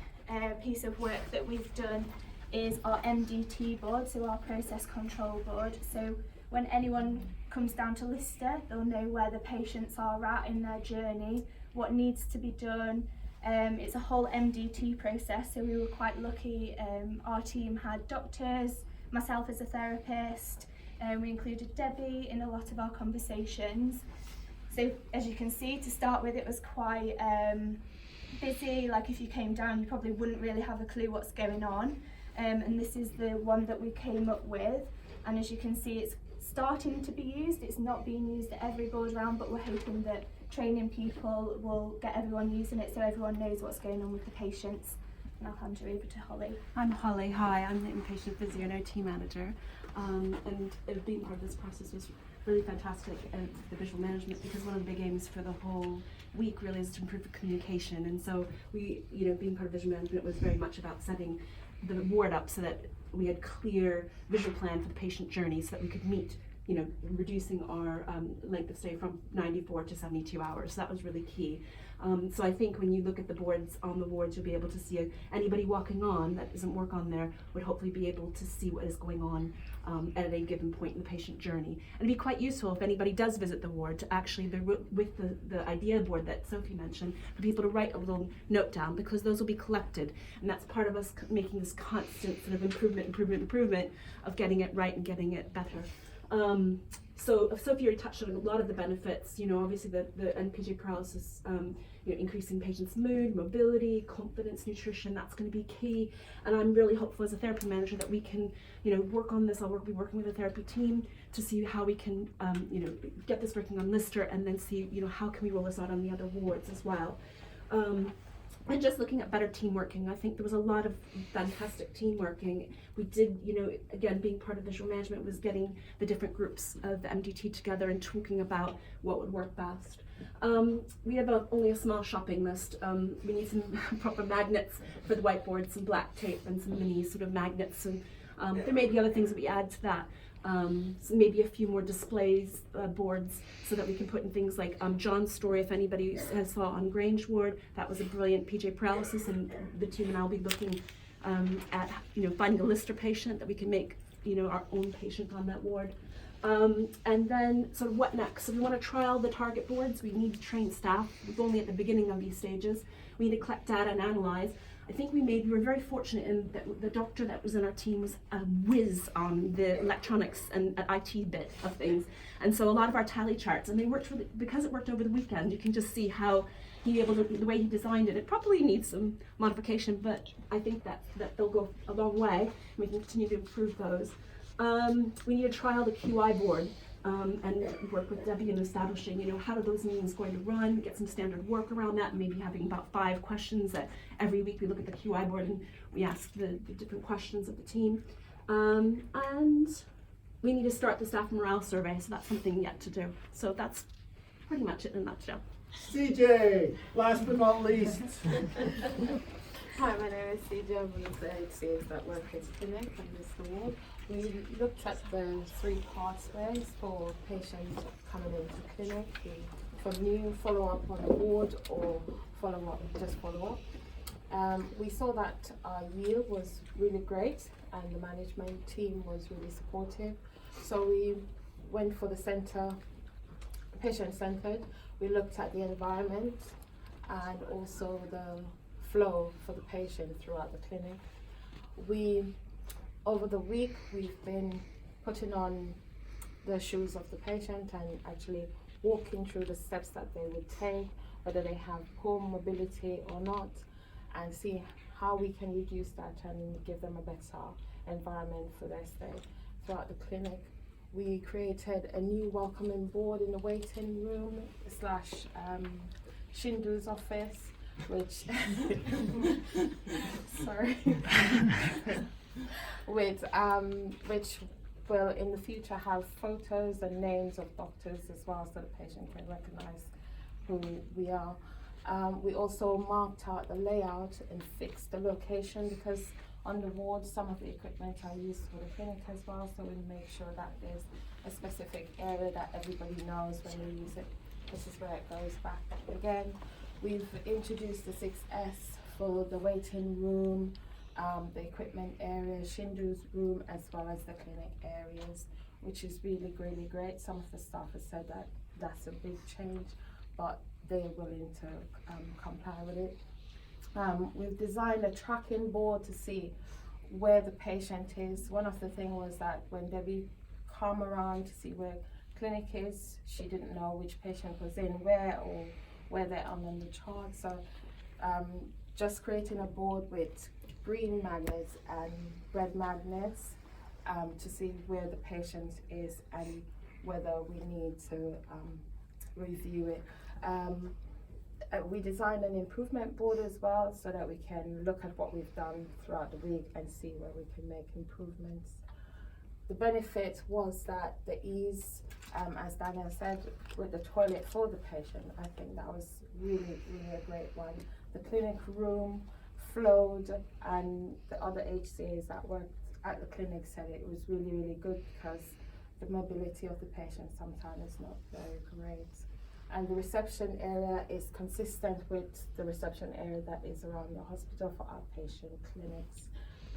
piece of work that we've done is our MDT board, so our process control board. So when anyone comes down to Lister, they'll know where the patients are at in their journey, what needs to be done. It's a whole MDT process, so we were quite lucky. Our team had doctors, myself as a therapist, we included Debbie in a lot of our conversations. So as you can see, to start with, it was quite busy. Like if you came down, you probably wouldn't really have a clue what's going on. And this is the one that we came up with. And as you can see, it's starting to be used. It's not being used at every board round, but we're hoping that training people will get everyone using it so everyone knows what's going on with the patients. And I'll hand you over to Holly. I'm Holly. Hi, I'm the inpatient physio and OT manager. And being part of this process was really fantastic at the visual management, because one of the big aims for the whole week really is to improve the communication. And so we, being part of visual management was very much about setting the ward up so that we had clear visual plan for the patient journey, so that we could meet, reducing our length of stay from 94 to 72 hours. So that was really key. So I think when you look at the boards on the wards, you'll be able to see anybody walking on that doesn't work on there would hopefully be able to see what is going on at any given point in the patient journey. And it'd be quite useful if anybody does visit the ward to actually, with the idea board that Sophie mentioned, for people to write a little note down, because those will be collected. And that's part of us making this constant sort of improvement of getting it right and getting it better. So Sophie already touched on a lot of the benefits, obviously the NPJ paralysis, increasing patients' mood, mobility, confidence, nutrition, that's going to be key. And I'm really hopeful as a therapy manager that we can, work on this. I'll be working with a therapy team to see how we can, get this working on Lister, and then see, how can we roll this out on the other wards as well. And just looking at better team working, I think there was a lot of fantastic team working. We did, again, being part of visual management was getting the different groups of the MDT together and talking about what would work best. We have only a small shopping list. We need some proper magnets for the whiteboard, some black tape and some mini sort of magnets. And there may be other things that we add to that. So maybe a few more displays, boards, so that we can put in things like John's story, if anybody has saw on Grange Ward. That was a brilliant PJ paralysis, and the team and I will be looking at finding a Lister patient that we can make our own patient on that ward. And then sort of what next? So we want to trial the target boards. We need to train staff. We're only at the beginning of these stages. We need to collect data and analyze. I think we were very fortunate in that the doctor that was in our team was a whiz on the electronics and IT bit of things. And so a lot of our tally charts, and they worked really, because it worked over the weekend, you can just see how the way he designed it. It probably needs some modification, but I think that they'll go a long way, and we can continue to improve those. We need to trial the QI board. And work with Debbie in establishing, how are those meetings going to run, get some standard work around that, and maybe having about 5 questions that every week we look at the QI board and we ask the different questions of the team. And we need to start the staff morale survey, so that's something yet to do. So that's pretty much it in a nutshell. CJ, last but not least. Hi, my name is CJ. I'm one of the HCAs that work in clinic on this ward. We looked at the 3 pathways for patients coming into clinic, from new follow-up on the ward or follow-up. We saw that our yield was really great and the management team was really supportive. So we went for the patient-centered. We looked at the environment and also the flow for the patient throughout the clinic. Over the week, we've been putting on the shoes of the patient and actually walking through the steps that they would take, whether they have poor mobility or not, and see how we can reduce that and give them a better environment for their stay throughout the clinic. We created a new welcoming board in the waiting room / Shindu's office, which which will in the future have photos and names of doctors as well, so the patient can recognize who we are. We also marked out the layout and fixed the location, because on the ward some of the equipment are used for the clinic as well, so we make sure that there's a specific area that everybody knows when they use it. This is where it goes back again. We've introduced the 6S for the waiting room, the equipment area, Shindu's room, as well as the clinic areas, which is really great. Some of the staff have said that that's a big change, but they're willing to comply with it. We've designed a tracking board to see where the patient is. One of the things was that when Debbie come around to see where clinic is, she didn't know which patient was in where or where they're on the chart. So just creating a board with green magnets and red magnets to see where the patient is and whether we need to review it. We designed an improvement board as well, so that we can look at what we've done throughout the week and see where we can make improvements. The benefit was that the ease, as Daniel said, with the toilet for the patient, I think that was really a great one. The clinic room flowed, and the other HCAs that worked at the clinic said it was really good, because the mobility of the patient sometimes is not very great. And the reception area is consistent with the reception area that is around the hospital for outpatient clinics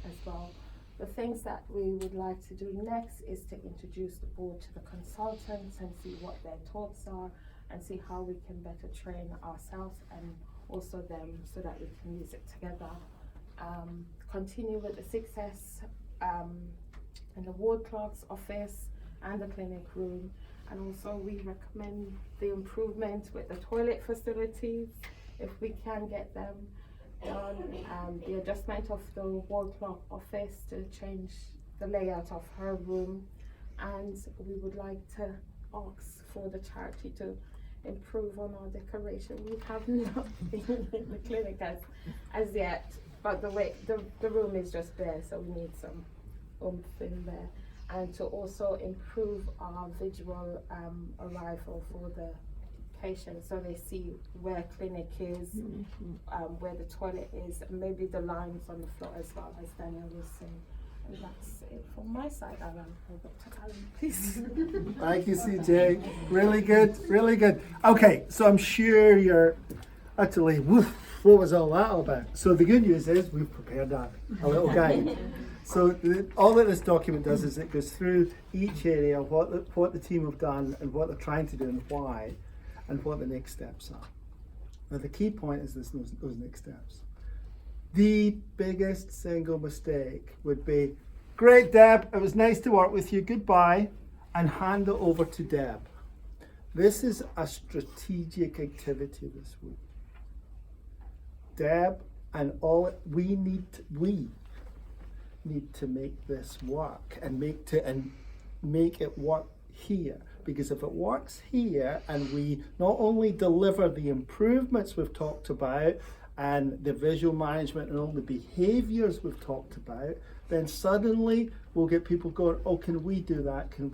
as well. The things that we would like to do next is to introduce the board to the consultants and see what their thoughts are, and see how we can better train ourselves and also them, so that we can use it together. Continue with the 6S in the ward clerk's office and the clinic room. And also we recommend the improvement with the toilet facilities, if we can get them done. The adjustment of the ward clerk office to change the layout of her room. And we would like to ask for the charity to improve on our decoration. We have nothing in the clinic as yet, but the room is just there, so we need some oomph in there. And to also improve our visual arrival for the patient, so they see where clinic is, where the toilet is, and maybe the lines on the floor as well, as Daniel was saying. And that's it from my side. Alan, Dr. Allen, please. Thank you, CJ. Really good. Okay, so I'm sure you're utterly, woof, what was all that about? So the good news is we've prepared a little guide. So all that this document does is it goes through each area, what the team have done and what they're trying to do and why, and what the next steps are. Now the key point is those next steps. The biggest single mistake would be, great Deb, it was nice to work with you, goodbye, and hand it over to Deb. This is a strategic activity this week. Deb and all, we need to make this work and make it work here, because if it works here and we not only deliver the improvements we've talked about and the visual management and all the behaviors we've talked about, then suddenly we'll get people going, oh, can we do that, can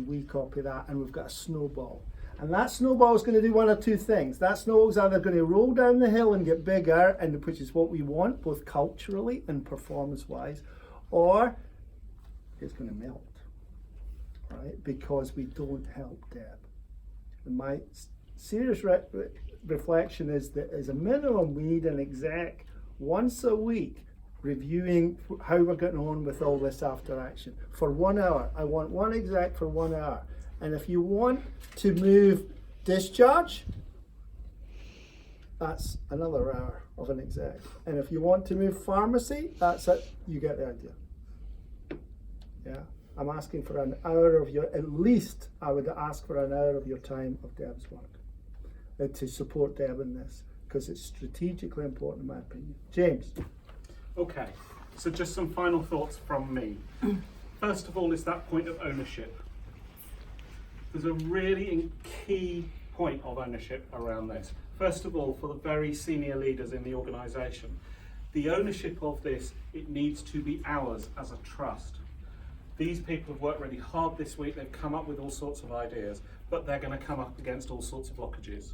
we copy that, and we've got a snowball. And that snowball is going to do one of two things. That snowball is either going to roll down the hill and get bigger, and which is what we want, both culturally and performance-wise, or it's going to melt, right? Because we don't help Deb. And my serious reflection is that as a minimum, we need an exec once a week reviewing how we're getting on with all this after action for 1 hour. I want one exec for 1 hour. And if you want to move discharge, that's another hour of an exec. And if you want to move pharmacy, that's it. You get the idea. Yeah, I'm asking for an hour of your, at least I would ask for an hour of your time of Deb's work to support Deb in this, because it's strategically important in my opinion. James. Okay, so just some final thoughts from me. First of all is that point of ownership. There's a really key point of ownership around this. First of all, for the very senior leaders in the organisation, the ownership of this, it needs to be ours as a trust. These people have worked really hard this week, they've come up with all sorts of ideas, but they're going to come up against all sorts of blockages.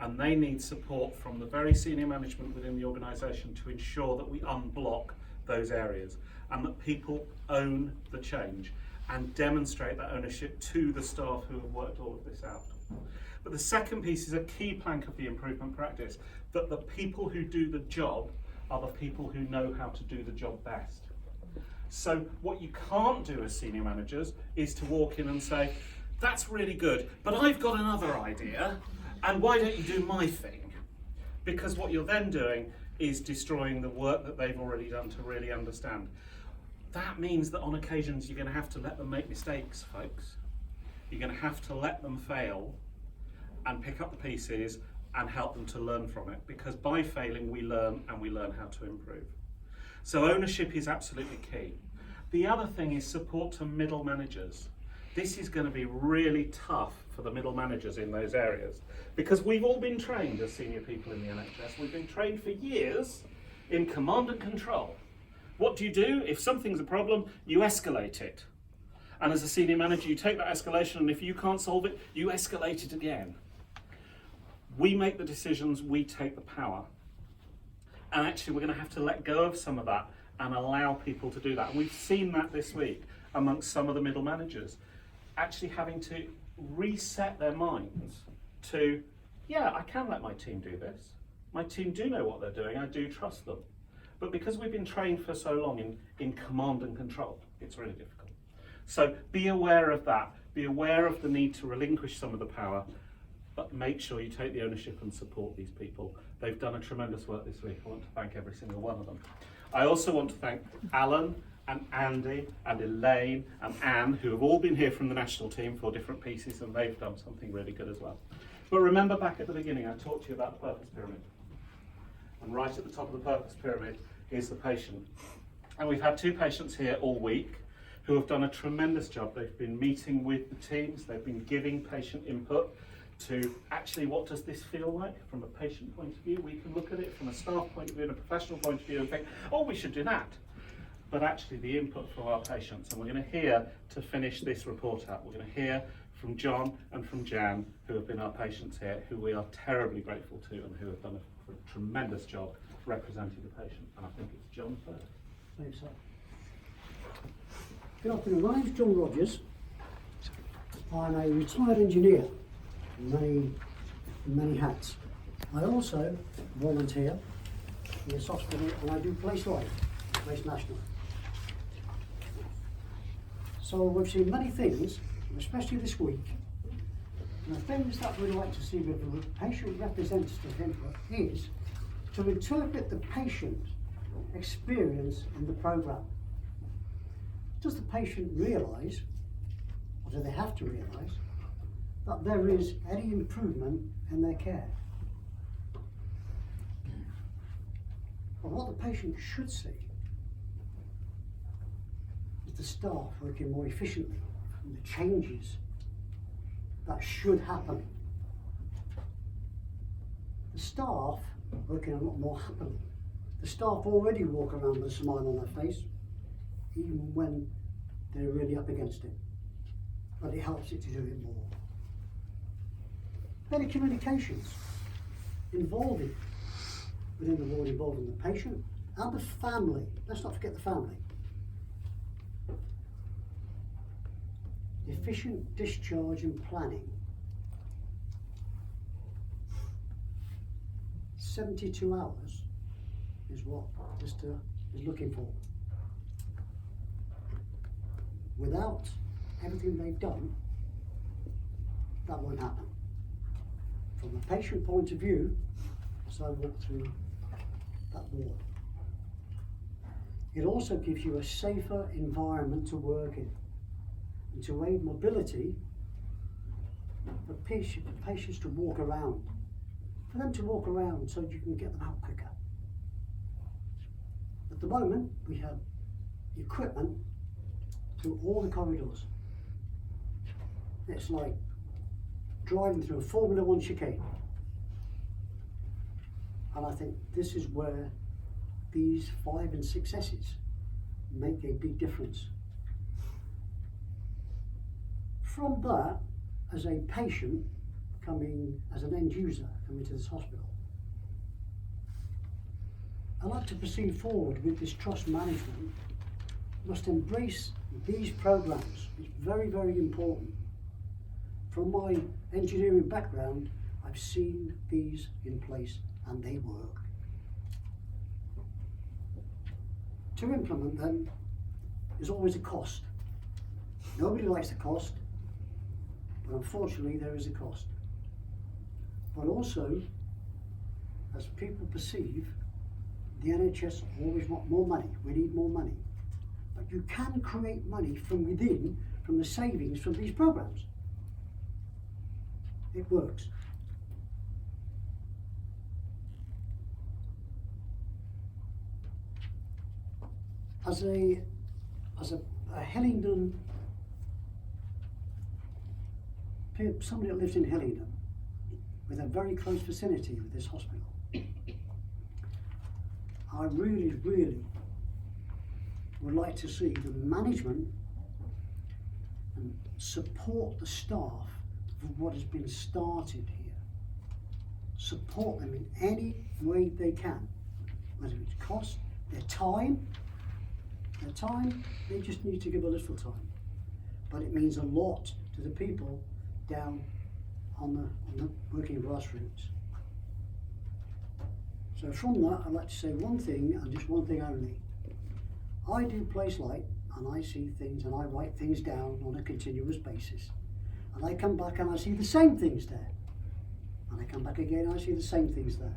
and they need support from the very senior management within the organisation to ensure that we unblock those areas and that people own the change and demonstrate that ownership to the staff who have worked all of this out. But the second piece is a key plank of the improvement practice, that the people who do the job are the people who know how to do the job best. So what you can't do as senior managers is to walk in and say, that's really good, but I've got another idea, and why don't you do my thing? Because what you're then doing is destroying the work that they've already done to really understand. That means that on occasions you're going to have to let them make mistakes, folks. You're going to have to let them fail and pick up the pieces and help them to learn from it, because by failing we learn, and we learn how to improve. So ownership is absolutely key. The other thing is support to middle managers. This is going to be really tough for the middle managers in those areas, because we've all been trained as senior people in the NHS. We've been trained for years in command and control. What do? If something's a problem, you escalate it. And as a senior manager, you take that escalation, and if you can't solve it, you escalate it again. We make the decisions, we take the power. And actually, we're going to have to let go of some of that and allow people to do that. And we've seen that this week amongst some of the middle managers, actually having to reset their minds to, yeah, I can let my team do this. My team do know what they're doing, I do trust them. But because we've been trained for so long in command and control, it's really difficult. So be aware of that. Be aware of the need to relinquish some of the power, but make sure you take the ownership and support these people. They've done a tremendous work this week. I want to thank every single one of them. I also want to thank Alan and Andy and Elaine and Anne, who have all been here from the national team for different pieces, and they've done something really good as well. But remember, back at the beginning, I talked to you about the purpose pyramid. And right at the top of the purpose pyramid is the patient. And we've had 2 patients here all week who have done a tremendous job. They've been meeting with the teams, they've been giving patient input to actually what does this feel like from a patient point of view. We can look at it from a staff point of view and a professional point of view and think, oh, we should do that. But actually the input from our patients, and we're going to hear to finish this report out, we're going to hear from John and from Jan, who have been our patients here, who we are terribly grateful to and who have done a tremendous job representing the patient. And I think it's John first. Thanks, sir. Good afternoon, my name's John Rogers. I'm a retired engineer, many hats. I also volunteer in this hospital and I do Place Life, Place National. So we've seen many things, especially this week. And the things that we'd like to see with the patient representative input is to interpret the patient experience in the programme. Does the patient realise, or do they have to realise, that there is any improvement in their care? But what the patient should see is the staff working more efficiently and the changes that should happen. The staff working a lot more happily. The staff already walk around with a smile on their face, even when they're really up against it. But it helps it to do it more. Better communications involving within the ward, involving the patient and the family. Let's not forget the family. Efficient discharge and planning. 72 hours is what Mr. is looking for. Without everything they've done, that won't happen. From the patient point of view, as I walk through that ward, it also gives you a safer environment to work in and to aid mobility for patients to walk around. For them to walk around so you can get them out quicker. At the moment, we have equipment through all the corridors. It's like driving through a Formula 1 chicane. And I think this is where these 5 and 6 S's make a big difference. From that, as a patient, coming as an end user coming to this hospital. I'd like to proceed forward with this trust management. Must embrace these programs. It's very, very important. From my engineering background, I've seen these in place and they work. To implement them is always a cost. Nobody likes the cost, but unfortunately there is a cost. But also, as people perceive, the NHS always want more money. We need more money. But you can create money from within, from the savings from these programs. It works. As a Hillingdon, somebody that lives in Hillingdon, with a very close vicinity with this hospital, I really, really would like to see the management and support the staff for what has been started here. Support them in any way they can, whether it's cost, their time, they just need to give a little time. But it means a lot to the people down on the working grassroots. So from that, I'd like to say one thing and just one thing only. I do place light and I see things and I write things down on a continuous basis. And I come back and I see the same things there. And I come back again and I see the same things there.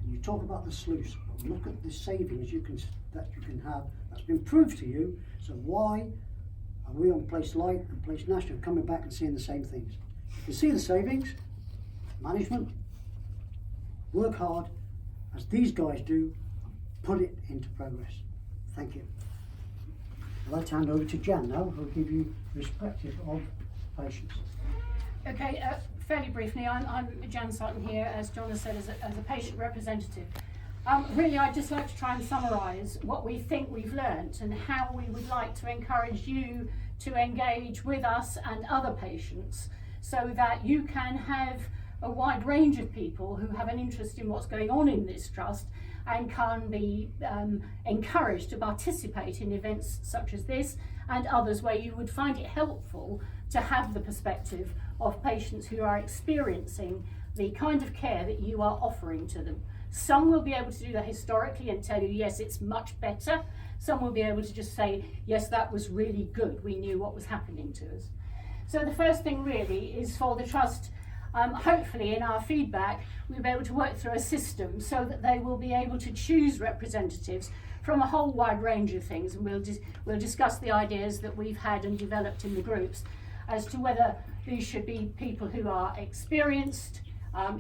And you talk about the sluice, but look at the savings that you can have that's been proved to you. So why are we on Place Light and Place National coming back and seeing the same things? You can see the savings, management, work hard as these guys do, put it into progress. Thank you. I'd like to hand over to Jan now, who will give you perspective of patients. Okay, fairly briefly, I'm Jan Sutton here, as John has said, as a patient representative. Really, I'd just like to try and summarise what we think we've learnt and how we would like to encourage you to engage with us and other patients so that you can have a wide range of people who have an interest in what's going on in this trust and can be encouraged to participate in events such as this and others where you would find it helpful to have the perspective of patients who are experiencing the kind of care that you are offering to them. Some will be able to do that historically and tell you, yes, it's much better. Some will be able to just say, yes, that was really good. We knew what was happening to us. So the first thing really is for the trust, hopefully in our feedback, we'll be able to work through a system so that they will be able to choose representatives from a whole wide range of things. And we'll discuss the ideas that we've had and developed in the groups as to whether these should be people who are experienced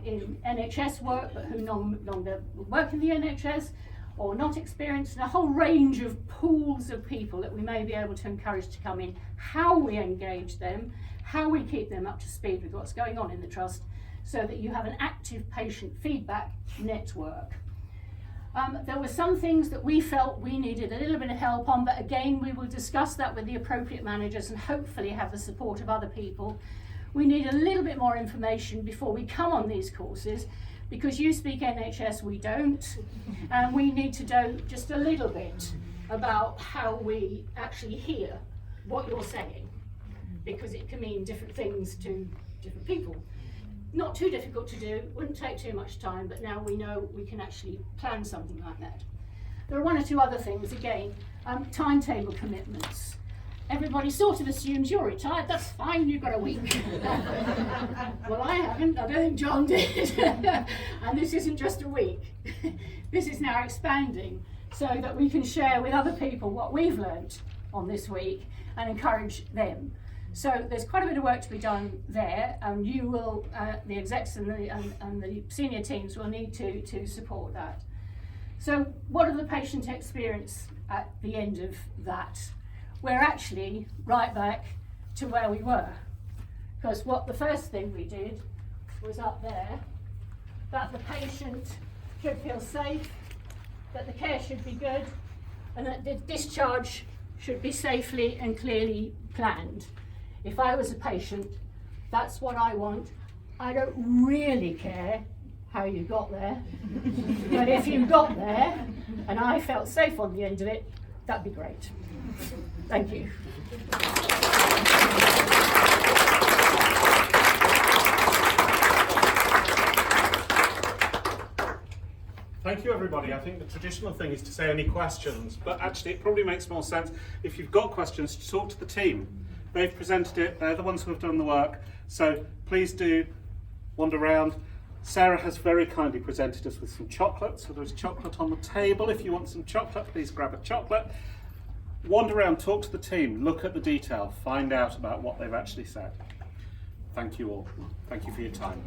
in NHS work but who no longer work in the NHS, or not experienced, and a whole range of pools of people that we may be able to encourage to come in, how we engage them, how we keep them up to speed with what's going on in the trust, so that you have an active patient feedback network. There were some things that we felt we needed a little bit of help on, but again, we will discuss that with the appropriate managers and hopefully have the support of other people. We need a little bit more information before we come on these courses, because you speak NHS, we don't, and we need to know just a little bit about how we actually hear what you're saying, because it can mean different things to different people. Not too difficult to do, wouldn't take too much time, but now we know we can actually plan something like that. There are one or two other things, again, timetable commitments. Everybody sort of assumes you're retired, that's fine, you've got a week. Well, I haven't, I don't think John did. And this isn't just a week. This is now expanding so that we can share with other people what we've learnt on this week and encourage them. So there's quite a bit of work to be done there, and you will, the execs and the senior teams will need to support that. So what are the patient experience at the end of that? We're actually right back to where we were, because what the first thing we did was up there, that the patient should feel safe, that the care should be good, and that the discharge should be safely and clearly planned. If I was a patient, That's what I want. I don't really care how you got there, but if you got there and I felt safe on the end of it, that'd be great. Thank you. Thank you, everybody. I think the traditional thing is to say any questions, but actually it probably makes more sense if you've got questions to talk to the team. They've presented it, they're the ones who have done the work, so please do wander around. Sarah has very kindly presented us with some chocolate, so there's chocolate on the table. If you want some chocolate, please grab a chocolate. Wander around, talk to the team, look at the detail, find out about what they've actually said. Thank you all. Thank you for your time.